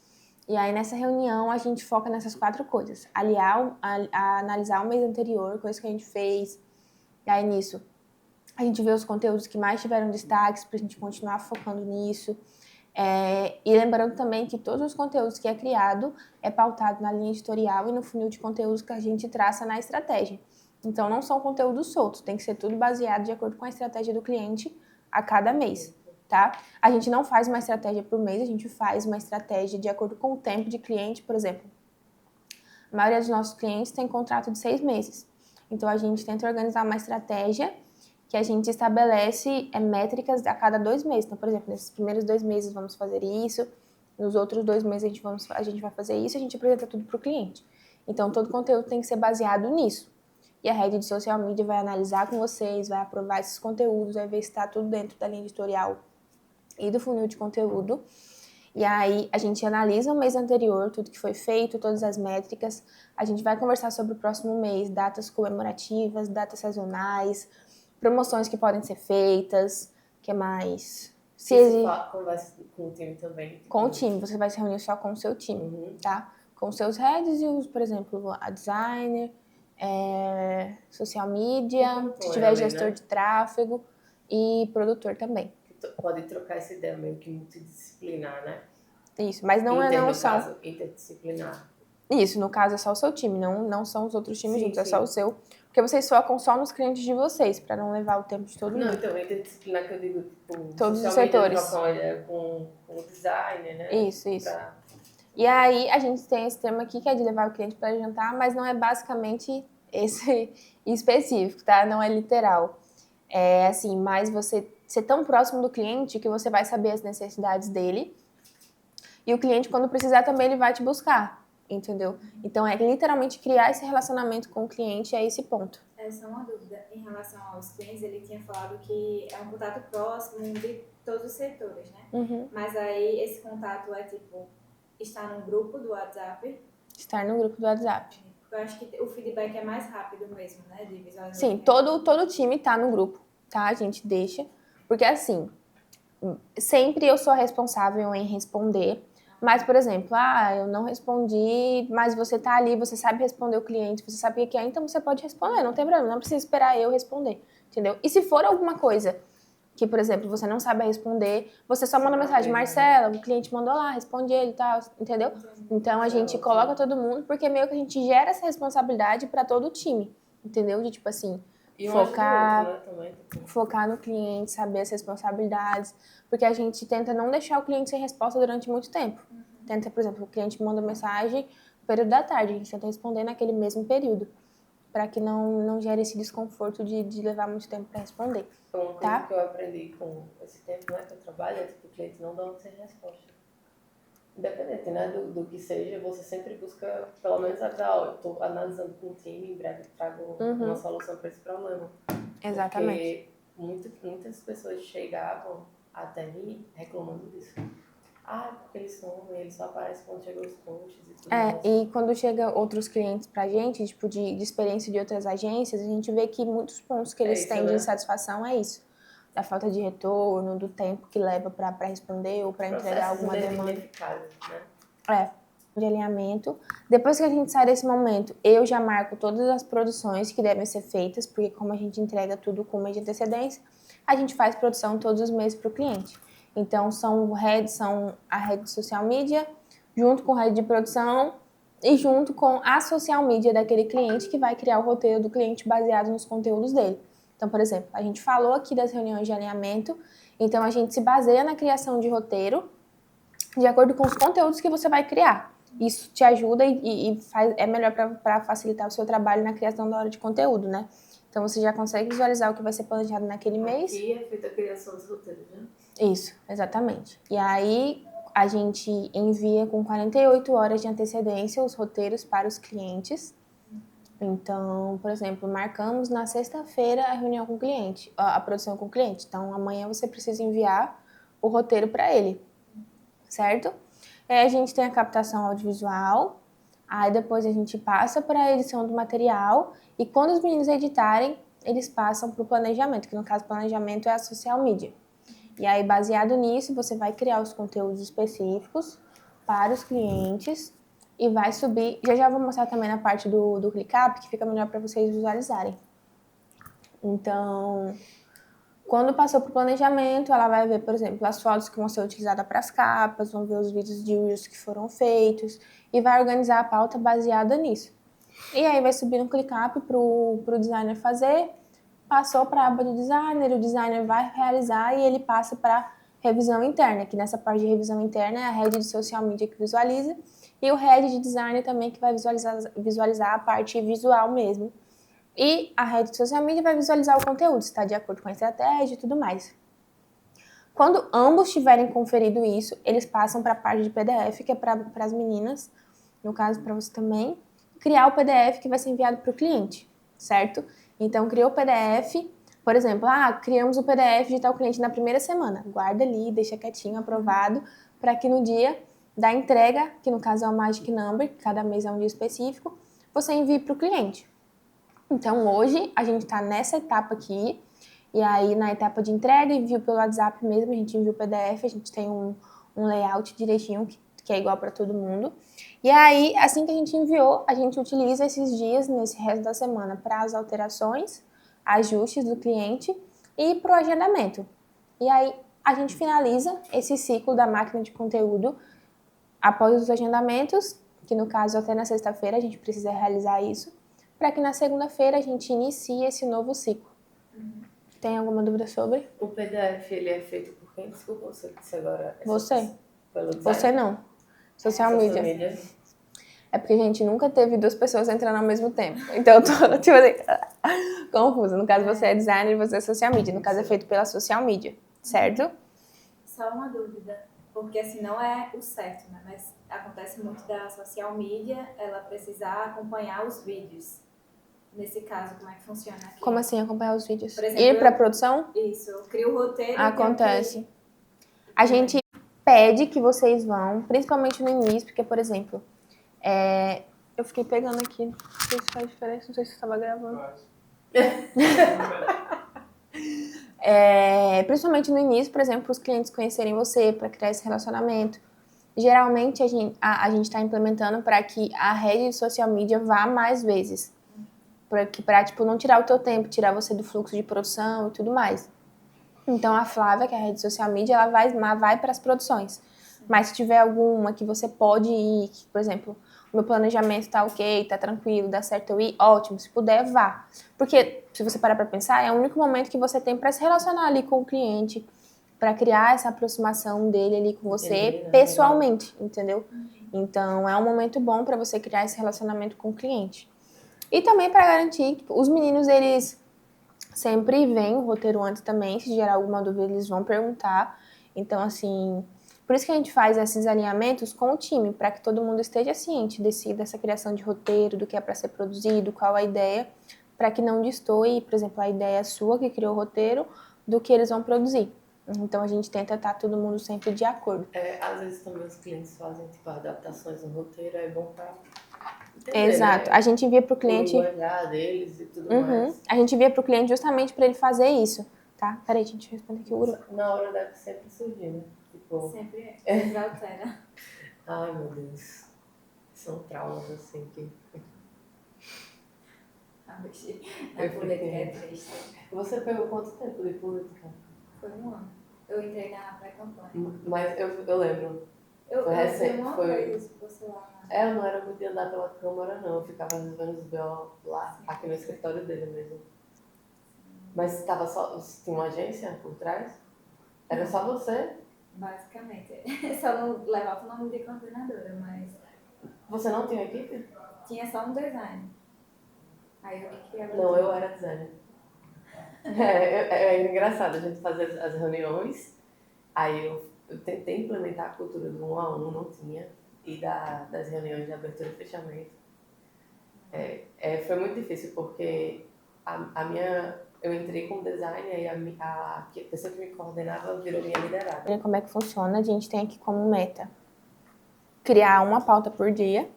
E aí nessa reunião a gente foca nessas 4 coisas. Analisar o mês anterior, coisas que a gente fez. E aí nisso a gente vê os conteúdos que mais tiveram destaques pra gente continuar focando nisso. E lembrando também que todos os conteúdos que é criado é pautado na linha editorial e no funil de conteúdos que a gente traça na estratégia. Então não são conteúdos soltos, tem que ser tudo baseado de acordo com a estratégia do cliente a cada mês. Tá? A gente não faz uma estratégia por mês, a gente faz uma estratégia de acordo com o tempo de cliente, por exemplo. A maioria dos nossos clientes tem contrato de 6 meses. Então, a gente tenta organizar uma estratégia que a gente estabelece métricas a cada 2 meses. Então, por exemplo, nesses primeiros 2 meses vamos fazer isso, nos outros 2 meses a gente vai fazer isso e a gente apresenta tudo para o cliente. Então, todo conteúdo tem que ser baseado nisso. E a rede de social media vai analisar com vocês, vai aprovar esses conteúdos, vai ver se está tudo dentro da linha editorial e do funil de conteúdo. E aí a gente analisa o mês anterior, tudo que foi feito, todas as métricas. A gente vai conversar sobre o próximo mês, datas comemorativas, datas sazonais, promoções que podem ser feitas, o que mais? Conversa com o time também. Com o time, você vai se reunir só com o seu time, tá? Com os seus heads e por exemplo, a designer, social media, se tiver gestor de tráfego e produtor também. Pode trocar essa ideia meio que multidisciplinar, né? Isso, mas não são... caso, interdisciplinar. Isso, no caso é só o seu time, não são os outros times juntos, sim. É só o seu. Porque vocês focam só nos clientes de vocês, pra não levar o tempo de todo mundo. Não, então interdisciplinar que eu digo, tipo... Todos os setores. Trocar uma ideia com o designer, né? Isso. E aí a gente tem esse termo aqui que é de levar o cliente para jantar, mas não é basicamente esse específico, tá? Não é literal. É assim, mas você ser tão próximo do cliente que você vai saber as necessidades dele e o cliente, quando precisar também, ele vai te buscar, entendeu? Então, é literalmente criar esse relacionamento com o cliente a esse ponto. Só uma dúvida. Em relação aos clientes, ele tinha falado que é um contato próximo de todos os setores, né? Uhum. Mas aí, esse contato é, tipo, estar no grupo do WhatsApp? Estar no grupo do WhatsApp. Porque eu acho que o feedback é mais rápido mesmo, né? De visualização. Sim, todo time tá no grupo, tá? A gente deixa. Porque assim, sempre eu sou responsável em responder. Mas, por exemplo, eu não respondi, mas você tá ali, você sabe responder o cliente, você sabe o que é, então você pode responder, não tem problema, não precisa esperar eu responder, entendeu? E se for alguma coisa que, por exemplo, você não sabe responder, você só manda mensagem, Marcela, o cliente mandou lá, responde ele e tal, entendeu? Então a gente coloca todo mundo, porque meio que a gente gera essa responsabilidade para todo o time, entendeu? De tipo assim, E um focar, ajuda o outro, né, também. Tipo, focar no cliente, saber as responsabilidades, porque a gente tenta não deixar o cliente sem resposta durante muito tempo. Tenta, por exemplo, o cliente manda mensagem no período da tarde, a gente tenta responder naquele mesmo período, para que não gere esse desconforto de levar muito tempo para responder. uma coisa Tá? que eu aprendi com esse tempo, né, que eu trabalho, é que o cliente não dá sem resposta. Independente, né, do que seja, você sempre busca, pelo menos, eu tô analisando com o time, em breve trago uma solução para esse problema. Exatamente. Porque muitas pessoas chegavam até mim reclamando disso. Porque eles somem, eles só aparecem quando chegam os posts e tudo mais. E quando chega outros clientes pra gente, tipo, de experiência de outras agências, a gente vê que muitos pontos que eles isso, têm né? de insatisfação é isso. Da falta de retorno, do tempo que leva pra responder ou pra entregar alguma demanda. Né? De alinhamento. Depois que a gente sai desse momento, eu já marco todas as produções que devem ser feitas, porque como a gente entrega tudo com um mês de antecedência, a gente faz produção todos os meses para o cliente. Então, são a rede de social media, junto com a rede de produção e junto com a social media daquele cliente que vai criar o roteiro do cliente baseado nos conteúdos dele. Então, por exemplo, a gente falou aqui das reuniões de alinhamento, então a gente se baseia na criação de roteiro de acordo com os conteúdos que você vai criar. Isso te ajuda é melhor para facilitar o seu trabalho na criação da hora de conteúdo, né? Então você já consegue visualizar o que vai ser planejado naquele mês. Aqui é feita a criação dos roteiros, né? Isso, exatamente. E aí a gente envia com 48 horas de antecedência os roteiros para os clientes. Então, por exemplo, marcamos na sexta-feira a reunião com o cliente, a produção com o cliente. Então, amanhã você precisa enviar o roteiro para ele, certo? Aí a gente tem a captação audiovisual, aí depois a gente passa para a edição do material e quando os meninos editarem, eles passam para o planejamento, que no caso o planejamento é a social media. E aí, baseado nisso, você vai criar os conteúdos específicos para os clientes e vai subir. Já vou mostrar também na parte do ClickUp, que fica melhor para vocês visualizarem. Então, quando passou para o planejamento, ela vai ver, por exemplo, as fotos que vão ser utilizadas para as capas, vão ver os vídeos de Reels que foram feitos e vai organizar a pauta baseada nisso. E aí vai subir no ClickUp para o designer fazer, passou para a aba do designer, o designer vai realizar e ele passa para revisão interna, que nessa parte de revisão interna é a head de social media que visualiza e o head de designer também que vai visualizar a parte visual mesmo. E a rede de social media vai visualizar o conteúdo, se está de acordo com a estratégia e tudo mais. Quando ambos tiverem conferido isso, eles passam para a parte de PDF, que é para as meninas, no caso para você também, criar o PDF que vai ser enviado para o cliente, certo? Então, criou o PDF, por exemplo, criamos o PDF de tal cliente na primeira semana. Guarda ali, deixa quietinho, aprovado, para que no dia da entrega, que no caso é o Magic Number, que cada mês é um dia específico, você envie para o cliente. Então, hoje, a gente está nessa etapa aqui, e aí na etapa de entrega, envio pelo WhatsApp mesmo, a gente envia o PDF, a gente tem um layout direitinho, que é igual para todo mundo. E aí, assim que a gente enviou, a gente utiliza esses dias, nesse resto da semana, para as alterações, ajustes do cliente e para o agendamento. E aí, a gente finaliza esse ciclo da máquina de conteúdo após os agendamentos, que no caso até na sexta-feira a gente precisa realizar isso, para que na segunda-feira a gente inicie esse novo ciclo. Tem alguma dúvida sobre? O PDF, ele é feito por quem? Desculpa, você disse agora. Você. Pelo design? Você não. Social media. É porque a gente nunca teve duas pessoas entrando ao mesmo tempo. Então eu tô, tipo assim, confusa. No caso, você é designer e você é social media. No caso, é feito pela social media, certo? Só uma dúvida, porque assim, não é o certo, né? Mas acontece muito da social media, ela precisar acompanhar os vídeos. Nesse caso, como é que funciona aqui? Como assim acompanhar os vídeos? Por exemplo, Ir pra produção? Isso, eu crio o roteiro. Acontece. A gente pede que vocês vão, principalmente no início, porque, por exemplo, eu fiquei pegando aqui, não sei se faz diferença, não sei se você estava gravando. Principalmente no início, por exemplo, para os clientes conhecerem você, para criar esse relacionamento. Geralmente a gente está implementando para que a rede de social media vá mais vezes. Para tipo, não tirar o teu tempo, tirar você do fluxo de produção e tudo mais. Então a Flávia, que é a rede social media, ela vai para as produções. Mas se tiver alguma que você pode ir, que, por exemplo, o meu planejamento tá ok, tá tranquilo, dá certo eu ir, ótimo, se puder, vá. Porque, se você parar pra pensar, é o único momento que você tem pra se relacionar ali com o cliente, pra criar essa aproximação dele ali com você Entendi, né? pessoalmente, entendeu? Então, é um momento bom pra você criar esse relacionamento com o cliente. E também pra garantir, tipo, os meninos, eles sempre veem o roteiro antes também, se gerar alguma dúvida, eles vão perguntar. Então, assim, por isso que a gente faz esses alinhamentos com o time, para que todo mundo esteja ciente dessa criação de roteiro, do que é para ser produzido, qual a ideia, para que não destoe, por exemplo, a ideia sua que criou o roteiro, do que eles vão produzir. Então, a gente tenta estar todo mundo sempre de acordo. Às vezes também os clientes fazem tipo adaptações no roteiro, é bom pra entender, Exato. né? A gente envia pro cliente. O olhar deles e tudo mais. A gente envia pro cliente justamente para ele fazer isso, tá? Peraí, gente, deixa eu responder aqui o grupo. Na hora deve sempre surgir, né? Tipo, Sempre altera. ai meu Deus. São traumas assim que. A política fiquei- é triste. Você pegou quanto tempo de política? Foi um ano. Eu entrei na pré-campanha. Mas eu lembro. Eu Foi recente, vi uma foi- vez você lá. Eu não era muito de andar pela Câmara, não. Eu ficava resolvendo os BO lá, aqui no escritório dele mesmo. Mas tava só. Tinha uma agência por trás? Era só você? Basicamente. Só não levava o nome de coordenadora, mas Você não tinha equipe? tinha só um design. Aí eu que criava. Não, eu era designer. É engraçado a gente fazer as reuniões. Aí eu tentei implementar a cultura do 1 a 1, não tinha. E das reuniões de abertura e fechamento. Foi muito difícil, porque eu entrei com design e a pessoa que me coordenava virou minha liderada. Como é que funciona? A gente tem aqui como meta criar uma pauta por dia.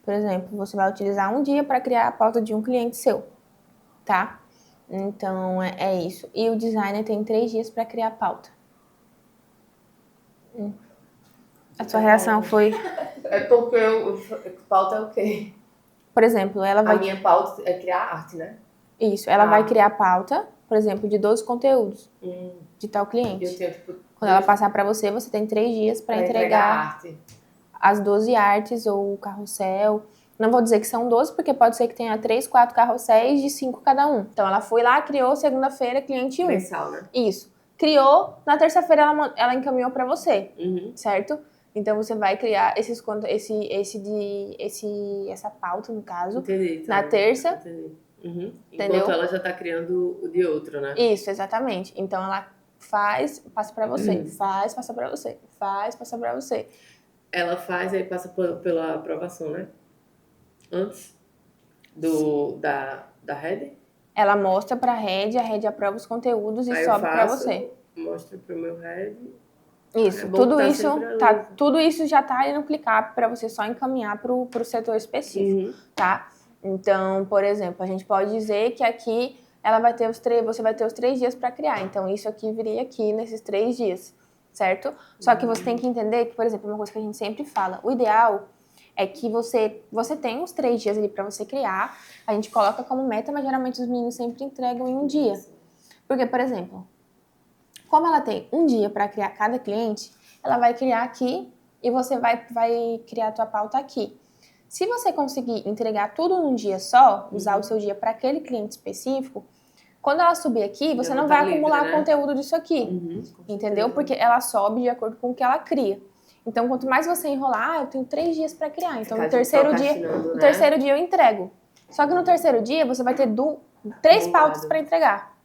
Por exemplo, você vai utilizar um dia para criar a pauta de um cliente seu, tá? Então, é isso. E o designer tem 3 dias para criar a pauta. A sua reação foi... É porque pauta é o quê? Por exemplo, ela vai... A minha pauta é criar arte, né? Isso, ela vai criar a pauta, por exemplo, de 12 conteúdos de tal Eu cliente. tenho, tipo, Quando ela passar para você, você tem 3 dias para entregar arte. as 12 artes ou o carrossel. Não vou dizer que são 12, porque pode ser que tenha 3, 4 carrosséis de 5 cada um. Então, ela foi lá, criou, segunda-feira, cliente 1. Mensal, né? Isso. Criou, na terça-feira ela encaminhou para você, certo? Então, você vai criar essa pauta, no caso, Entendi. na terça. Entendi. Entendeu? Enquanto ela já tá criando o de outro, né? Isso, exatamente. Então, ela faz, passa para você, faz, passa para você, faz, passa para você. Ela faz e aí passa pela aprovação, né? Antes da rede. Ela mostra para a rede aprova os conteúdos e Aí sobe para você. Mostra pro meu head. Isso, É bom tudo tá isso sempre ali. tudo isso já tá aí no ClickUp para você só encaminhar pro setor específico, tá? Então, por exemplo, a gente pode dizer que aqui ela vai ter você vai ter os 3 dias para criar. Então, isso aqui viria aqui nesses 3 dias, certo? Só que você tem que entender que, por exemplo, uma coisa que a gente sempre fala, o ideal é que você tem uns 3 dias ali para você criar, a gente coloca como meta, mas geralmente os meninos sempre entregam em um dia. Porque, por exemplo, como ela tem um dia para criar cada cliente, ela vai criar aqui e você vai criar a tua pauta aqui. Se você conseguir entregar tudo num dia só, usar o seu dia para aquele cliente específico, quando ela subir aqui, você não vai acumular conteúdo disso aqui, entendeu? Porque ela sobe de acordo com o que ela cria. Então, quanto mais você enrolar, eu tenho 3 dias para criar. Então, no terceiro dia eu entrego. Só que no terceiro dia, você vai ter 3 pautas para entregar.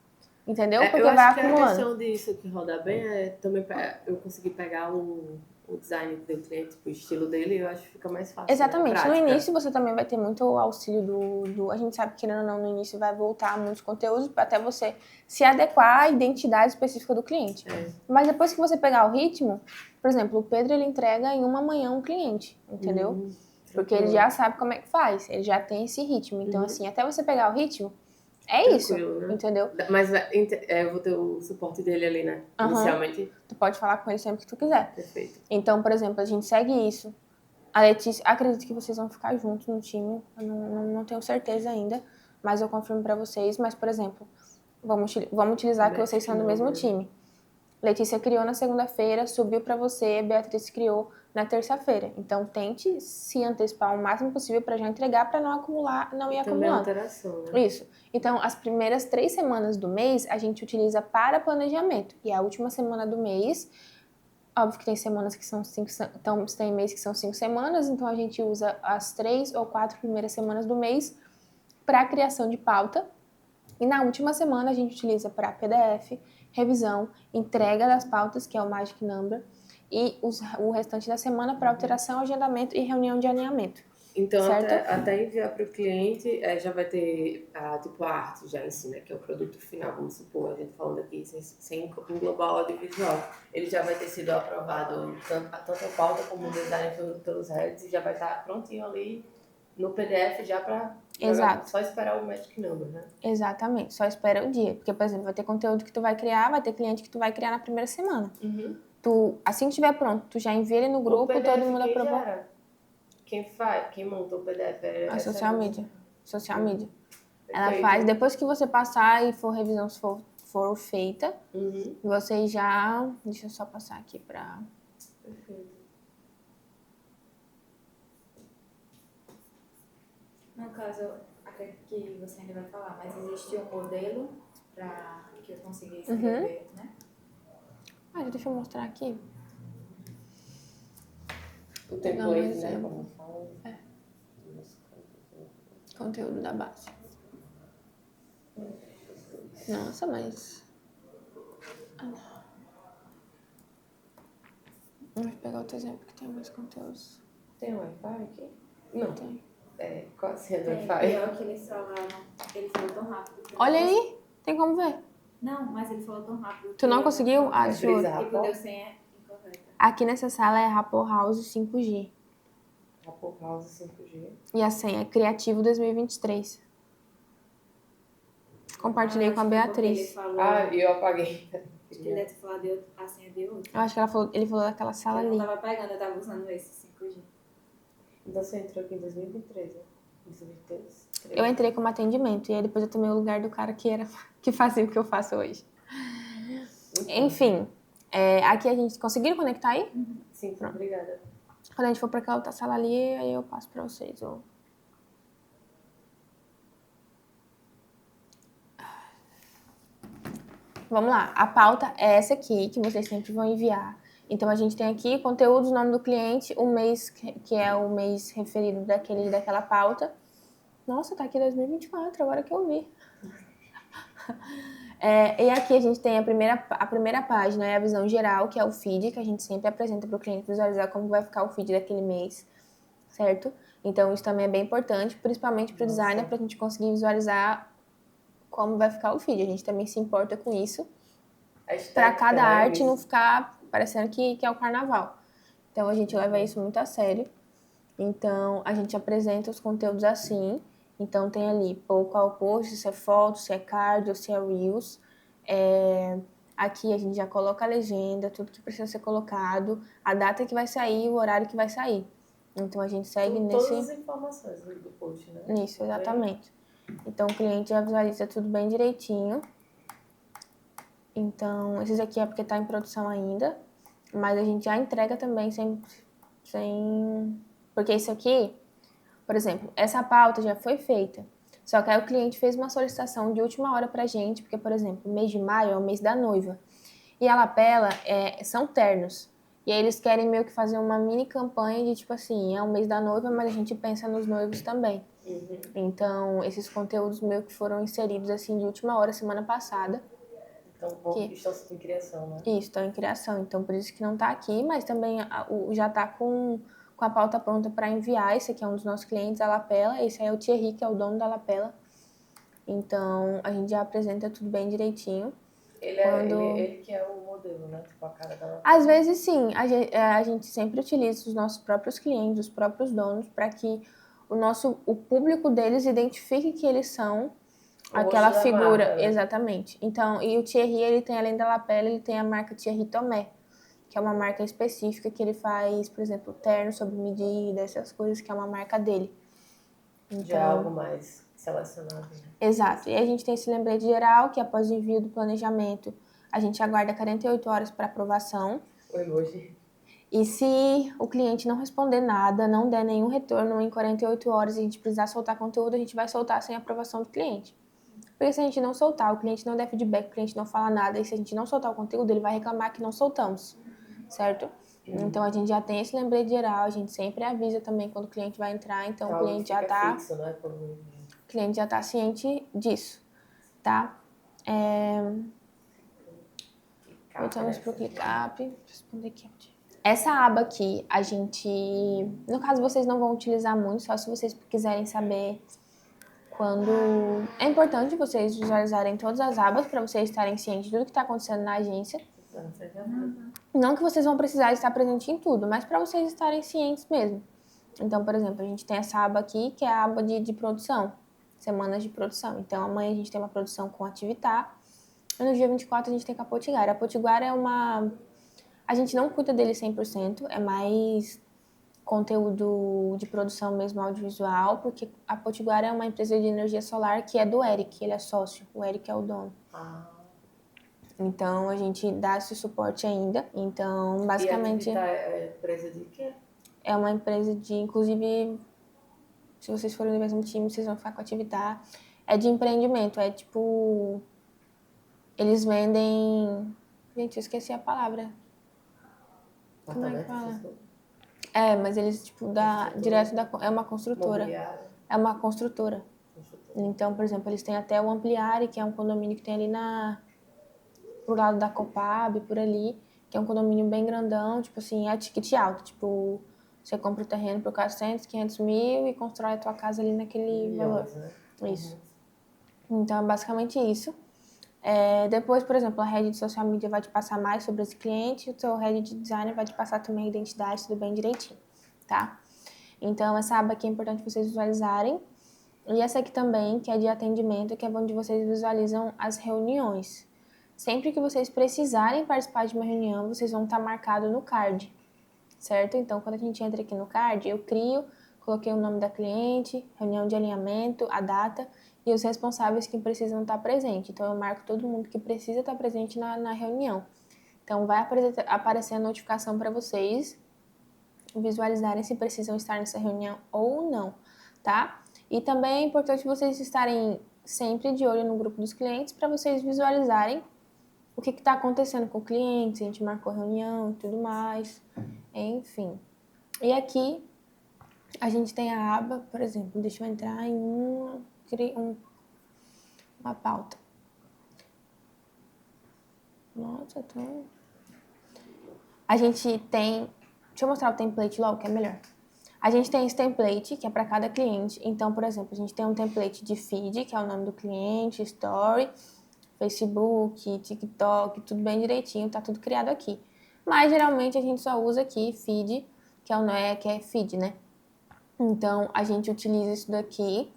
Entendeu? Porque eu vai acho que acumulando. a questão disso que rodar bem é também eu conseguir pegar o design do cliente, o estilo dele, eu acho que fica mais fácil. Exatamente. Né? No início você também vai ter muito auxílio do... A gente sabe que, querendo ou não, no início vai voltar muitos conteúdos até você se adequar à identidade específica do cliente. Mas depois que você pegar o ritmo, por exemplo, o Pedro, ele entrega em uma manhã um cliente, entendeu? Porque ele já sabe como é que faz, ele já tem esse ritmo. Então, assim, até você pegar o ritmo, É isso, Tranquilo, né? entendeu? Mas eu vou ter o suporte dele ali, né? Aham. Inicialmente. Tu pode falar com ele sempre que tu quiser. Perfeito. Então, por exemplo, a gente segue isso. A Letícia, acredito que vocês vão ficar juntos no time. Eu não tenho certeza ainda, mas eu confirmo pra vocês. Mas, por exemplo, vamos utilizar que vocês são do mesmo time. Letícia criou na segunda-feira, subiu pra você, Beatriz criou na terça-feira. Então, tente se antecipar o máximo possível pra já entregar, pra não acumular, não ir Também acumulando. alteração, né? Isso. Então, as primeiras 3 semanas do mês a gente utiliza para planejamento. E a última semana do mês, óbvio que tem semanas que são 5, então tem mês que são 5 semanas, então a gente usa as 3 ou 4 primeiras semanas do mês para criação de pauta. E na última semana a gente utiliza para PDF, revisão, entrega das pautas, que é o Magic Number, e o restante da semana para alteração, agendamento e reunião de alinhamento. Então, Certo? até enviar para o cliente, já vai ter tipo, a arte já em si, né? Que é o produto final, vamos supor, a gente falando aqui, sem englobar o audiovisual. Ele já vai ter sido aprovado, tanto a pauta como o design pelos heads, e já vai estar prontinho ali no PDF já para só esperar o Magic Number, né? Exatamente, só espera o dia. Porque, por exemplo, vai ter conteúdo que tu vai criar, vai ter cliente que tu vai criar na primeira semana. Tu, assim que estiver pronto, tu já envia ele no grupo, todo mundo aprovou. Quem montou o PDF é A social media. Social media. Ela Perfeito. faz, depois que você passar e for revisão for feita, você já... Deixa eu só passar aqui pra... Perfeito. No caso, acredito que você ainda vai falar, mas existe um modelo para que eu consiga escrever, né? Ah, deixa eu mostrar aqui. O Pegar um template, né? exemplo. Como fala. Conteúdo da base. Nossa, mas... Vamos pegar outro exemplo que tem mais conteúdos. Tem Wi-Fi aqui? Não. Tem. Qual a senha do Tem, Wi-Fi? pior que ele falou tão rápido. que eu Olha não aí, tem como ver. Não, mas ele falou tão rápido. Tu não conseguiu? Ah, deixa eu... Frisa Tipo, Rapor? deu senha incorreta. Aqui nessa sala é Rapport House 5G. Rapor House 5G. E a senha é Criativo 2023. Compartilhei com a Beatriz. E eu apaguei. Acho que ele deve ter falado a senha de outro. Eu acho que ele falou daquela sala Eu ali. não tava pegando, eu tava usando esse 5G. Então você entrou aqui em 2023, né? 2023. Eu entrei como atendimento e aí depois eu tomei o lugar do cara que fazia o que eu faço hoje. Enfim, aqui a gente conseguiram conectar aí? Sim, obrigada. Quando a gente for pra aquela outra sala ali, aí eu passo pra vocês. Vamos lá, a pauta é essa aqui, que vocês sempre vão enviar. Então, a gente tem aqui conteúdos, nome do cliente, o mês, que é o mês referido daquela pauta. Nossa, tá aqui 2024, agora que eu vi. E aqui a gente tem a primeira página, é a visão geral, que é o feed, que a gente sempre apresenta para o cliente visualizar como vai ficar o feed daquele mês, certo? Então, isso também é bem importante, principalmente para o designer, para a gente conseguir visualizar como vai ficar o feed. A gente também se importa com isso, para cada arte não ficar parecendo que é o carnaval. Então, a gente leva isso muito a sério. Então, a gente apresenta os conteúdos assim. Então, tem ali qual post, se é foto, se é card ou se é reels. Aqui a gente já coloca a legenda, tudo que precisa ser colocado, a data que vai sair, o horário que vai sair. Então, a gente segue todas as informações do post, né? Nisso, exatamente. Então, o cliente já visualiza tudo bem direitinho. Então, esses aqui é porque está em produção ainda, mas a gente já entrega também sem... Porque isso aqui, por exemplo, essa pauta já foi feita, só que aí o cliente fez uma solicitação de última hora pra gente, porque, por exemplo, o mês de maio é o mês da noiva, e a lapela são ternos, e aí eles querem meio que fazer uma mini campanha de tipo assim, é o mês da noiva, mas a gente pensa nos noivos também. Então, esses conteúdos meio que foram inseridos assim de última hora, semana passada. Então, estão em criação, né? Isso, estão em criação. Então, por isso que não tá aqui, mas também já tá com a pauta pronta para enviar. Esse aqui é um dos nossos clientes, a Lapela. Esse aí é o Thierry, que é o dono da Lapela. Então, a gente já apresenta tudo bem direitinho. Ele que é o modelo, né? Tipo, a cara da Lapela. Às vezes, sim. A gente sempre utiliza os nossos próprios clientes, os próprios donos, para que o público deles identifique que eles são aquela rosto da figura, marca, né? exatamente. Então, e o Thierry, ele tem, além da lapela, ele tem a marca Thierry Tomé, que é uma marca específica que ele faz, por exemplo, terno sob medida, essas coisas, que é uma marca dele. Já é algo mais selecionado. Né? Exato. E a gente tem esse lembrete geral, que após o envio do planejamento, a gente aguarda 48 horas para aprovação. O emoji. E se o cliente não responder nada, não der nenhum retorno em 48 horas e a gente precisar soltar conteúdo, a gente vai soltar sem aprovação do cliente. Porque se a gente não soltar, o cliente não der feedback, o cliente não fala nada, e se a gente não soltar o conteúdo, ele vai reclamar que não soltamos, certo? Então a gente já tem esse lembrete geral, a gente sempre avisa também quando o cliente vai entrar, então o cliente já tá, fixo, né? o cliente já tá ciente disso, tá? Voltamos pro ClickUp, deixa eu responder aqui. Essa aba aqui, a gente, no caso vocês não vão utilizar muito, só se vocês quiserem saber quando... É importante vocês visualizarem todas as abas para vocês estarem cientes de tudo que está acontecendo na agência. Não que vocês vão precisar estar presente em tudo, mas para vocês estarem cientes mesmo. Então, por exemplo, a gente tem essa aba aqui, que é a aba de produção, semanas de produção. Então, amanhã a gente tem uma produção com Ativitar, e no dia 24 a gente tem com a Potiguara. A Potiguara é uma... A gente não cuida dele 100%, é mais conteúdo de produção mesmo audiovisual, porque a Potiguara é uma empresa de energia solar que é do Eric, ele é sócio, o Eric é o dono. Então, a gente dá esse suporte ainda. Então, basicamente... E a é empresa de quê? É uma empresa de, inclusive, se vocês forem do mesmo time, vocês vão ficar com a Ativitar. É de empreendimento, é tipo... Eles vendem... Gente, eu esqueci a palavra. Como é que fala? É, mas eles, tipo, direto da... É uma construtora. É uma construtora. Então, por exemplo, eles têm até o Ampliare, que é um condomínio que tem ali pro lado da Copab, por ali, que é um condomínio bem grandão, tipo assim, é ticket alto. Tipo, você compra o terreno por 400, 500 mil e constrói a tua casa ali naquele valor. Né? Isso. Então, é basicamente isso. Depois, por exemplo, a head de social media vai te passar mais sobre esse cliente, o seu head de design vai te passar também a identidade, tudo bem direitinho, tá? Então, essa aba aqui é importante vocês visualizarem. E essa aqui também, que é de atendimento, que é onde vocês visualizam as reuniões. Sempre que vocês precisarem participar de uma reunião, vocês vão estar marcados no card, certo? Então, quando a gente entra aqui no card, eu coloquei o nome da cliente, reunião de alinhamento, a data e os responsáveis que precisam estar presentes. Então, eu marco todo mundo que precisa estar presente na reunião. Então, vai aparecer a notificação para vocês visualizarem se precisam estar nessa reunião ou não, tá? E também é importante vocês estarem sempre de olho no grupo dos clientes para vocês visualizarem o que está acontecendo com o cliente, se a gente marcou reunião e tudo mais, enfim. E aqui a gente tem a aba, por exemplo, deixa eu entrar em uma pauta. Nossa, A gente tem... Deixa eu mostrar o template logo, que é melhor. A gente tem esse template, que é para cada cliente. Então, por exemplo, a gente tem um template de feed, que é o nome do cliente, story, Facebook, TikTok, tudo bem direitinho, tá tudo criado aqui. Mas, geralmente, a gente só usa aqui feed, que é feed, né? Então, a gente utiliza isso daqui.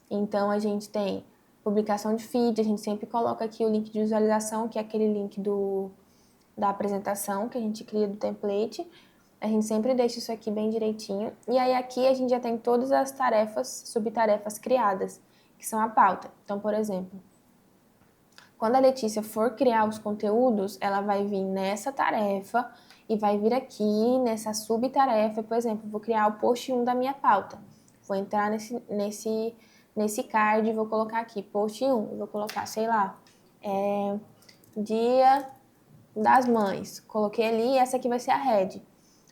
Então, a gente tem publicação de feed, a gente sempre coloca aqui o link de visualização, que é aquele link da apresentação que a gente cria do template. A gente sempre deixa isso aqui bem direitinho. E aí, aqui, a gente já tem todas as subtarefas criadas, que são a pauta. Então, por exemplo, quando a Letícia for criar os conteúdos, ela vai vir nessa tarefa e vai vir aqui nessa subtarefa. Por exemplo, vou criar o post 1 da minha pauta. Vou entrar nesse card e vou colocar aqui, post 1. Eu vou colocar, sei lá, Dia das Mães. Coloquei ali e essa aqui vai ser a head.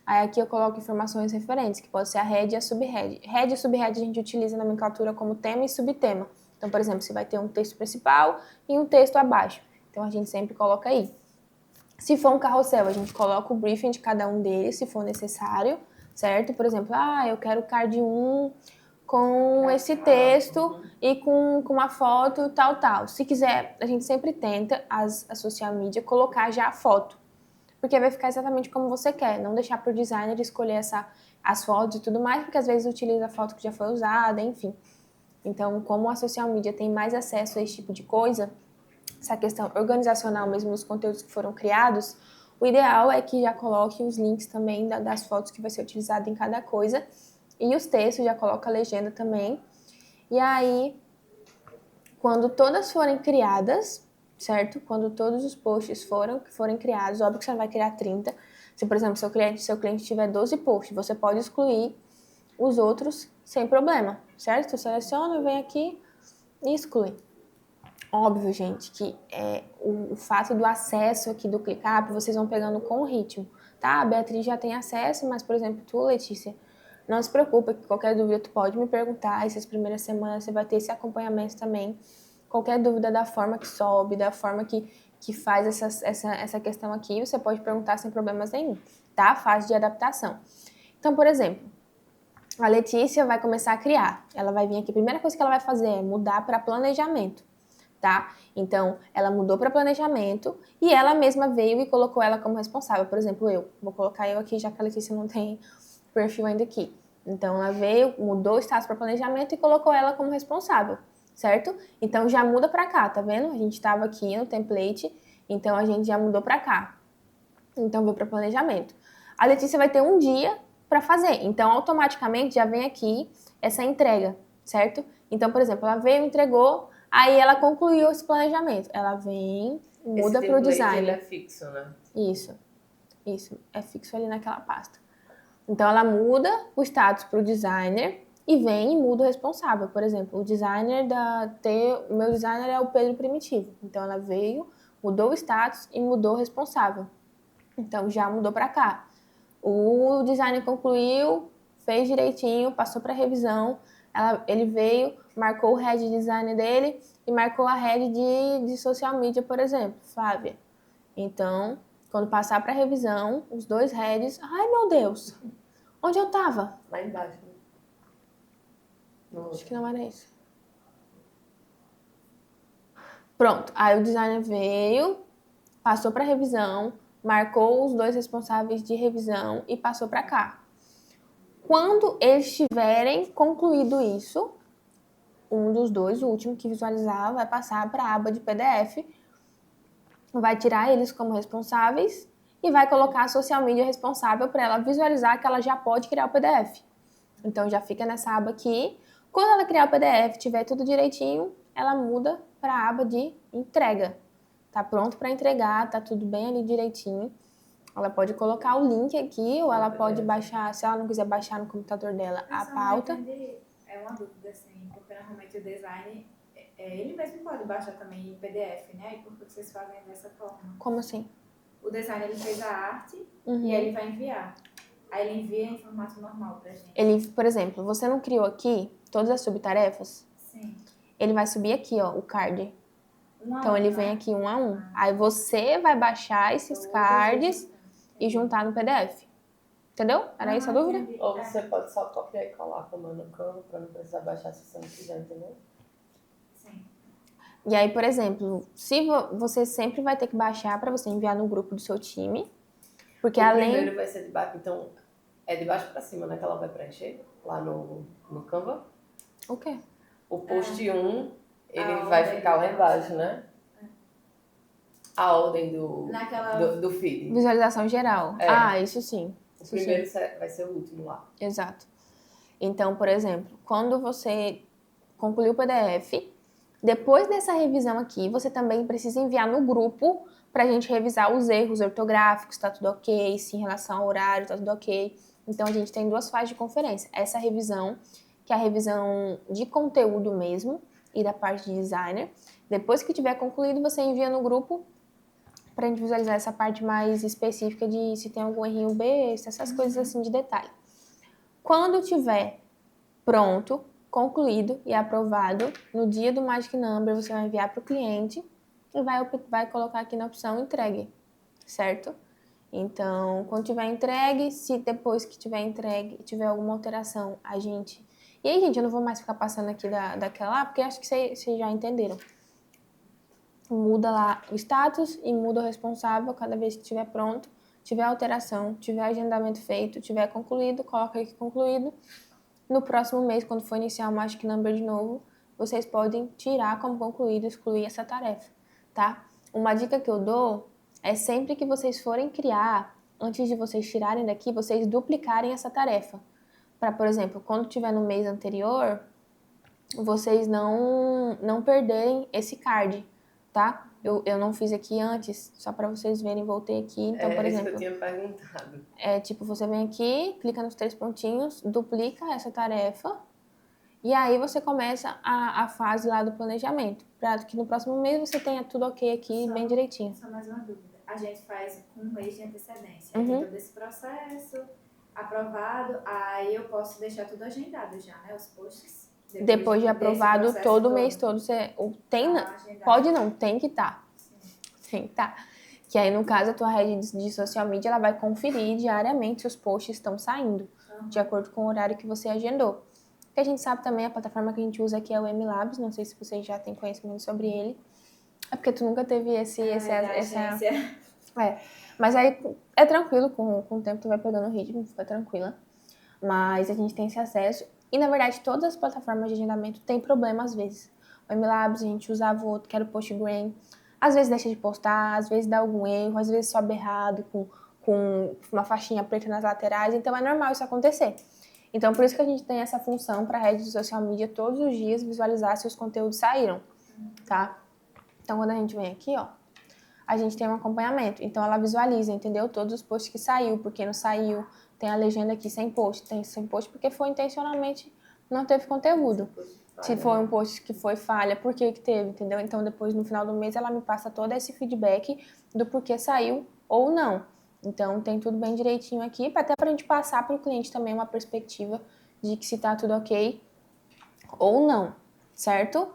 Aí aqui eu coloco informações referentes, que pode ser a head e a subhead. Head e subhead a gente utiliza na nomenclatura como tema e subtema. Então, por exemplo, você vai ter um texto principal e um texto abaixo. Então, a gente sempre coloca aí. Se for um carrossel, a gente coloca o briefing de cada um deles, se for necessário, certo? Por exemplo, eu quero o card 1 com esse texto e com uma foto, tal. Se quiser, a gente sempre tenta, as social media, colocar já a foto. Porque vai ficar exatamente como você quer. Não deixar para o designer escolher as fotos e tudo mais, porque às vezes utiliza a foto que já foi usada, enfim. Então, como a social media tem mais acesso a esse tipo de coisa, essa questão organizacional mesmo dos conteúdos que foram criados, o ideal é que já coloque os links também das fotos que vai ser utilizado em cada coisa e os textos, já coloca a legenda também. E aí, quando todas forem criadas, certo? Quando todos os posts forem criados, óbvio que você não vai criar 30. Se, por exemplo, seu cliente tiver 12 posts, você pode excluir os outros sem problema, certo? Você seleciona, vem aqui e exclui. Óbvio, gente, que o fato do acesso aqui do ClickUp, vocês vão pegando com o ritmo, tá? A Beatriz já tem acesso, mas, por exemplo, tu, Letícia, não se preocupa, que qualquer dúvida tu pode me perguntar. Essas primeiras semanas você vai ter esse acompanhamento também. Qualquer dúvida da forma que sobe, da forma que faz essa questão aqui, você pode perguntar sem problemas nenhum, tá? Fase de adaptação. Então, por exemplo, a Letícia vai começar a criar. Ela vai vir aqui, a primeira coisa que ela vai fazer é mudar para planejamento, tá? Então, ela mudou para planejamento e ela mesma veio e colocou ela como responsável. Por exemplo, eu vou colocar eu aqui, já que a Letícia não tem perfil ainda aqui. Então, ela veio, mudou o status para planejamento e colocou ela como responsável, certo? Então, já muda para cá, tá vendo? A gente estava aqui no template, então a gente já mudou para cá. Então, veio para planejamento. A Letícia vai ter um dia para fazer, então automaticamente já vem aqui essa entrega, certo? Então, por exemplo, ela veio, entregou, aí ela concluiu esse planejamento. Ela vem, muda para o design. Ele é fixo, né? Isso, é fixo ali naquela pasta. Então, ela muda o status para o designer e vem e muda o responsável. Por exemplo, o designer o meu designer é o Pedro Primitivo. Então, ela veio, mudou o status e mudou o responsável. Então, já mudou para cá. O designer concluiu, fez direitinho, passou para revisão. Ele veio, marcou o head de design dele e marcou a head de social media, por exemplo, Flávia. Então, quando passar para revisão, os dois heads... Ai, meu Deus! Onde eu tava? Lá embaixo. Acho que não era isso. Pronto. Aí o designer veio, passou para revisão, marcou os dois responsáveis de revisão e passou para cá. Quando eles tiverem concluído isso, um dos dois, o último que visualizar, vai passar para a aba de PDF, vai tirar eles como responsáveis e vai colocar a social media responsável para ela visualizar que ela já pode criar o PDF. Então, já fica nessa aba aqui. Quando ela criar o PDF, tiver tudo direitinho, ela muda para a aba de entrega. Tá pronto para entregar, tá tudo bem ali direitinho. Ela pode colocar o link aqui ou ela pode baixar, se ela não quiser baixar no computador dela, a pauta. É uma dúvida, assim, porque normalmente o design, ele mesmo pode baixar também em PDF, né? E por que vocês fazem dessa forma? Como assim? O designer, ele fez a arte e aí ele vai enviar. Aí ele envia em formato normal pra gente. Ele, por exemplo, você não criou aqui todas as subtarefas? Sim. Ele vai subir aqui, ó, o card. Então, ele vem aqui um a um. Aí você vai baixar esses cards e juntar no PDF. Entendeu? Era isso a dúvida? Entendi. Ou você pode só copiar e colar como no Canva para não precisar baixar se você não quiser, entendeu? Sim. E aí, por exemplo, se você sempre vai ter que baixar para você enviar no grupo do seu time. Porque O além... primeiro vai ser de baixo, então é de baixo para cima, né? Que ela vai preencher lá no Canva. O quê? O post 1, ele A vai ordem ficar lá do embaixo, né? A ordem Naquela... do feed. Visualização geral. É. Ah, isso sim. O Isso primeiro sim. vai ser o último lá. Exato. Então, por exemplo, quando você concluiu o PDF, depois dessa revisão aqui, você também precisa enviar no grupo pra gente revisar os erros ortográficos, tá tudo ok, se em relação ao horário, tá tudo ok. Então, a gente tem duas fases de conferência. Essa revisão, que é a revisão de conteúdo mesmo, e da parte de designer. Depois que tiver concluído, você envia no grupo pra gente visualizar essa parte mais específica de se tem algum errinho besta, essas coisas assim de detalhe. Quando tiver pronto, concluído e aprovado, no dia do Magic Number, você vai enviar para o cliente e vai colocar aqui na opção entregue, certo? Então, quando tiver entregue, se depois que tiver entregue, tiver alguma alteração, a gente... E aí, gente, eu não vou mais ficar passando aqui daquela lá, porque acho que vocês já entenderam. Muda lá o status e muda o responsável cada vez que estiver pronto. Tiver alteração, tiver agendamento feito, tiver concluído, coloca aqui concluído. No próximo mês, quando for iniciar o Magic Number de novo, vocês podem tirar como concluído, excluir essa tarefa, tá? Uma dica que eu dou é sempre que vocês forem criar, antes de vocês tirarem daqui, vocês duplicarem essa tarefa. Para, por exemplo, quando tiver no mês anterior, vocês não perderem esse card, tá? Eu não fiz aqui antes, só para vocês verem, voltei aqui. Então, por Isso exemplo, que eu tinha perguntado. tipo, você vem aqui, clica nos 3 pontinhos, duplica essa tarefa, e aí você começa a fase lá do planejamento, para que no próximo mês você tenha tudo ok aqui, bem direitinho. Só mais uma dúvida. A gente faz com um mês de antecedência. Uhum. Tem todo esse processo aprovado, aí eu posso deixar tudo agendado já, né? Os posts. Depois de desse aprovado, processo todo mês todo, você agendado. pode não, tem que estar. Sim. Tem que estar. Que aí, no caso, a tua rede de social media, ela vai conferir diariamente se os posts estão saindo, de acordo com o horário que você agendou. O que a gente sabe também, a plataforma que a gente usa aqui é o MLabs, não sei se vocês já têm conhecimento sobre ele. É porque tu nunca teve essa... Mas aí é tranquilo, com o tempo tu vai pegando o ritmo, fica tranquila. Mas a gente tem esse acesso. E, na verdade, todas as plataformas de agendamento têm problema às vezes. O MLabs, a gente usava o outro, que era o Postgram. Às vezes deixa de postar, às vezes dá algum erro, às vezes sobe errado, com uma faixinha preta nas laterais. Então, é normal isso acontecer. Então, por isso que a gente tem essa função para a rede de social media todos os dias visualizar se os conteúdos saíram, tá? Então, quando a gente vem aqui, ó, a gente tem um acompanhamento. Então, ela visualiza, entendeu? Todos os posts que saiu, porque não saiu. Tem a legenda aqui sem post. Tem sem post porque foi intencionalmente, não teve conteúdo. Se foi um post que foi falha, por que teve, entendeu? Então, depois, no final do mês, ela me passa todo esse feedback do porquê saiu ou não. Então, tem tudo bem direitinho aqui, até pra gente passar pro cliente também uma perspectiva de que se tá tudo ok ou não, certo?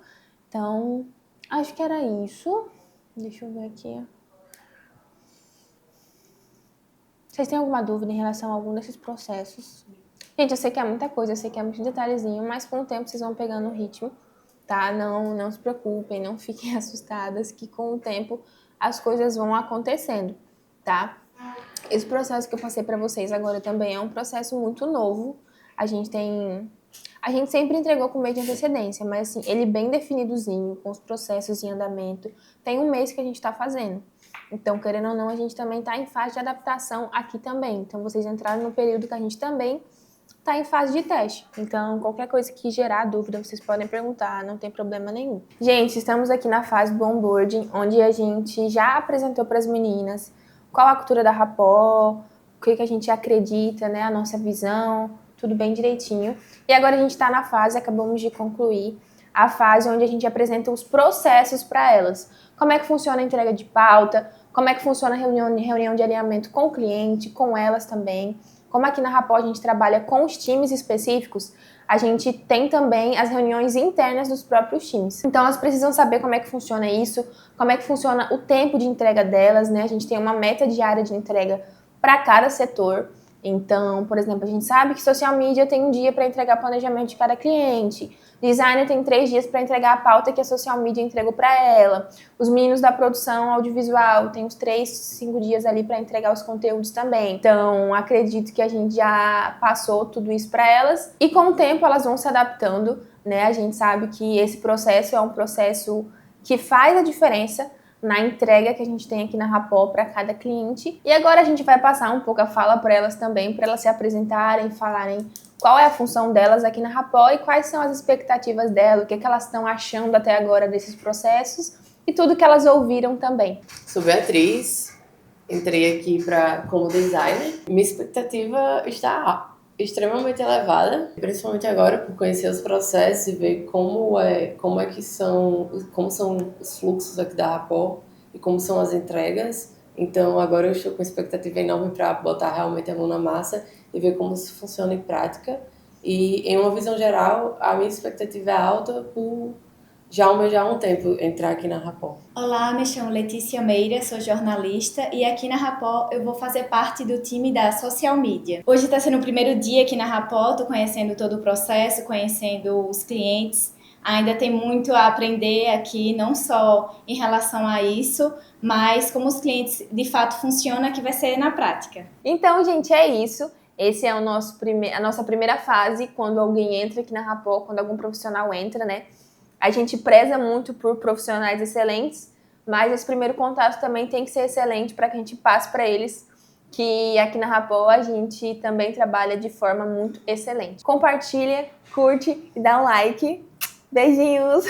Então, acho que era isso. Deixa eu ver aqui. Vocês têm alguma dúvida em relação a algum desses processos? Gente, eu sei que é muita coisa, eu sei que é muito detalhezinho, mas com o tempo vocês vão pegando o ritmo, tá? Não se preocupem, não fiquem assustadas, que com o tempo as coisas vão acontecendo, tá? Esse processo que eu passei pra vocês agora também é um processo muito novo. A gente sempre entregou com mês de antecedência, mas assim, ele bem definidozinho, com os processos em andamento. Tem um mês que a gente tá fazendo. Então, querendo ou não, a gente também tá em fase de adaptação aqui também. Então, vocês entraram no período que a gente também tá em fase de teste. Então, qualquer coisa que gerar dúvida, vocês podem perguntar, não tem problema nenhum. Gente, estamos aqui na fase do onboarding, onde a gente já apresentou para as meninas qual a cultura da Rapó, o que a gente acredita, né, a nossa visão, tudo bem direitinho. E agora a gente está na fase, acabamos de concluir, a fase onde a gente apresenta os processos para elas. Como é que funciona a entrega de pauta, como é que funciona a reunião de alinhamento com o cliente, com elas também. Como aqui na Rapó a gente trabalha com os times específicos, a gente tem também as reuniões internas dos próprios times. Então elas precisam saber como é que funciona isso, como é que funciona o tempo de entrega delas, né? A gente tem uma meta diária de entrega para cada setor. Então, por exemplo, a gente sabe que social media tem um dia para entregar planejamento de cada cliente. Designer tem 3 dias para entregar a pauta que a social media entregou para ela. Os meninos da produção audiovisual tem uns 3, 5 dias ali para entregar os conteúdos também. Então, acredito que a gente já passou tudo isso para elas. E com o tempo elas vão se adaptando, né? A gente sabe que esse processo é um processo que faz a diferença na entrega que a gente tem aqui na Rapó para cada cliente. E agora a gente vai passar um pouco a fala para elas também, para elas se apresentarem, falarem qual é a função delas aqui na Rapó e quais são as expectativas dela, o que elas estão achando até agora desses processos e tudo que elas ouviram também. Sou Beatriz, entrei aqui como designer. Minha expectativa está extremamente elevada, principalmente agora por conhecer os processos e ver como são os fluxos aqui da Rapó e como são as entregas. Então agora eu estou com expectativa enorme para botar realmente a mão na massa e ver como isso funciona em prática. E em uma visão geral, a minha expectativa é alta por já almejar há um tempo entrar aqui na Rapó. Olá, me chamo Letícia Meira, sou jornalista e aqui na Rapó eu vou fazer parte do time da social media. Hoje está sendo o primeiro dia aqui na Rapó, estou conhecendo todo o processo, conhecendo os clientes. Ainda tem muito a aprender aqui, não só em relação a isso, mas como os clientes de fato funcionam, que vai ser na prática. Então, gente, é isso. Esse é a nossa primeira fase, quando alguém entra aqui na Rapó, quando algum profissional entra, né? A gente preza muito por profissionais excelentes, mas esse primeiro contato também tem que ser excelente para que a gente passe para eles que aqui na Rapol a gente também trabalha de forma muito excelente. Compartilha, curte e dá um like. Beijinhos!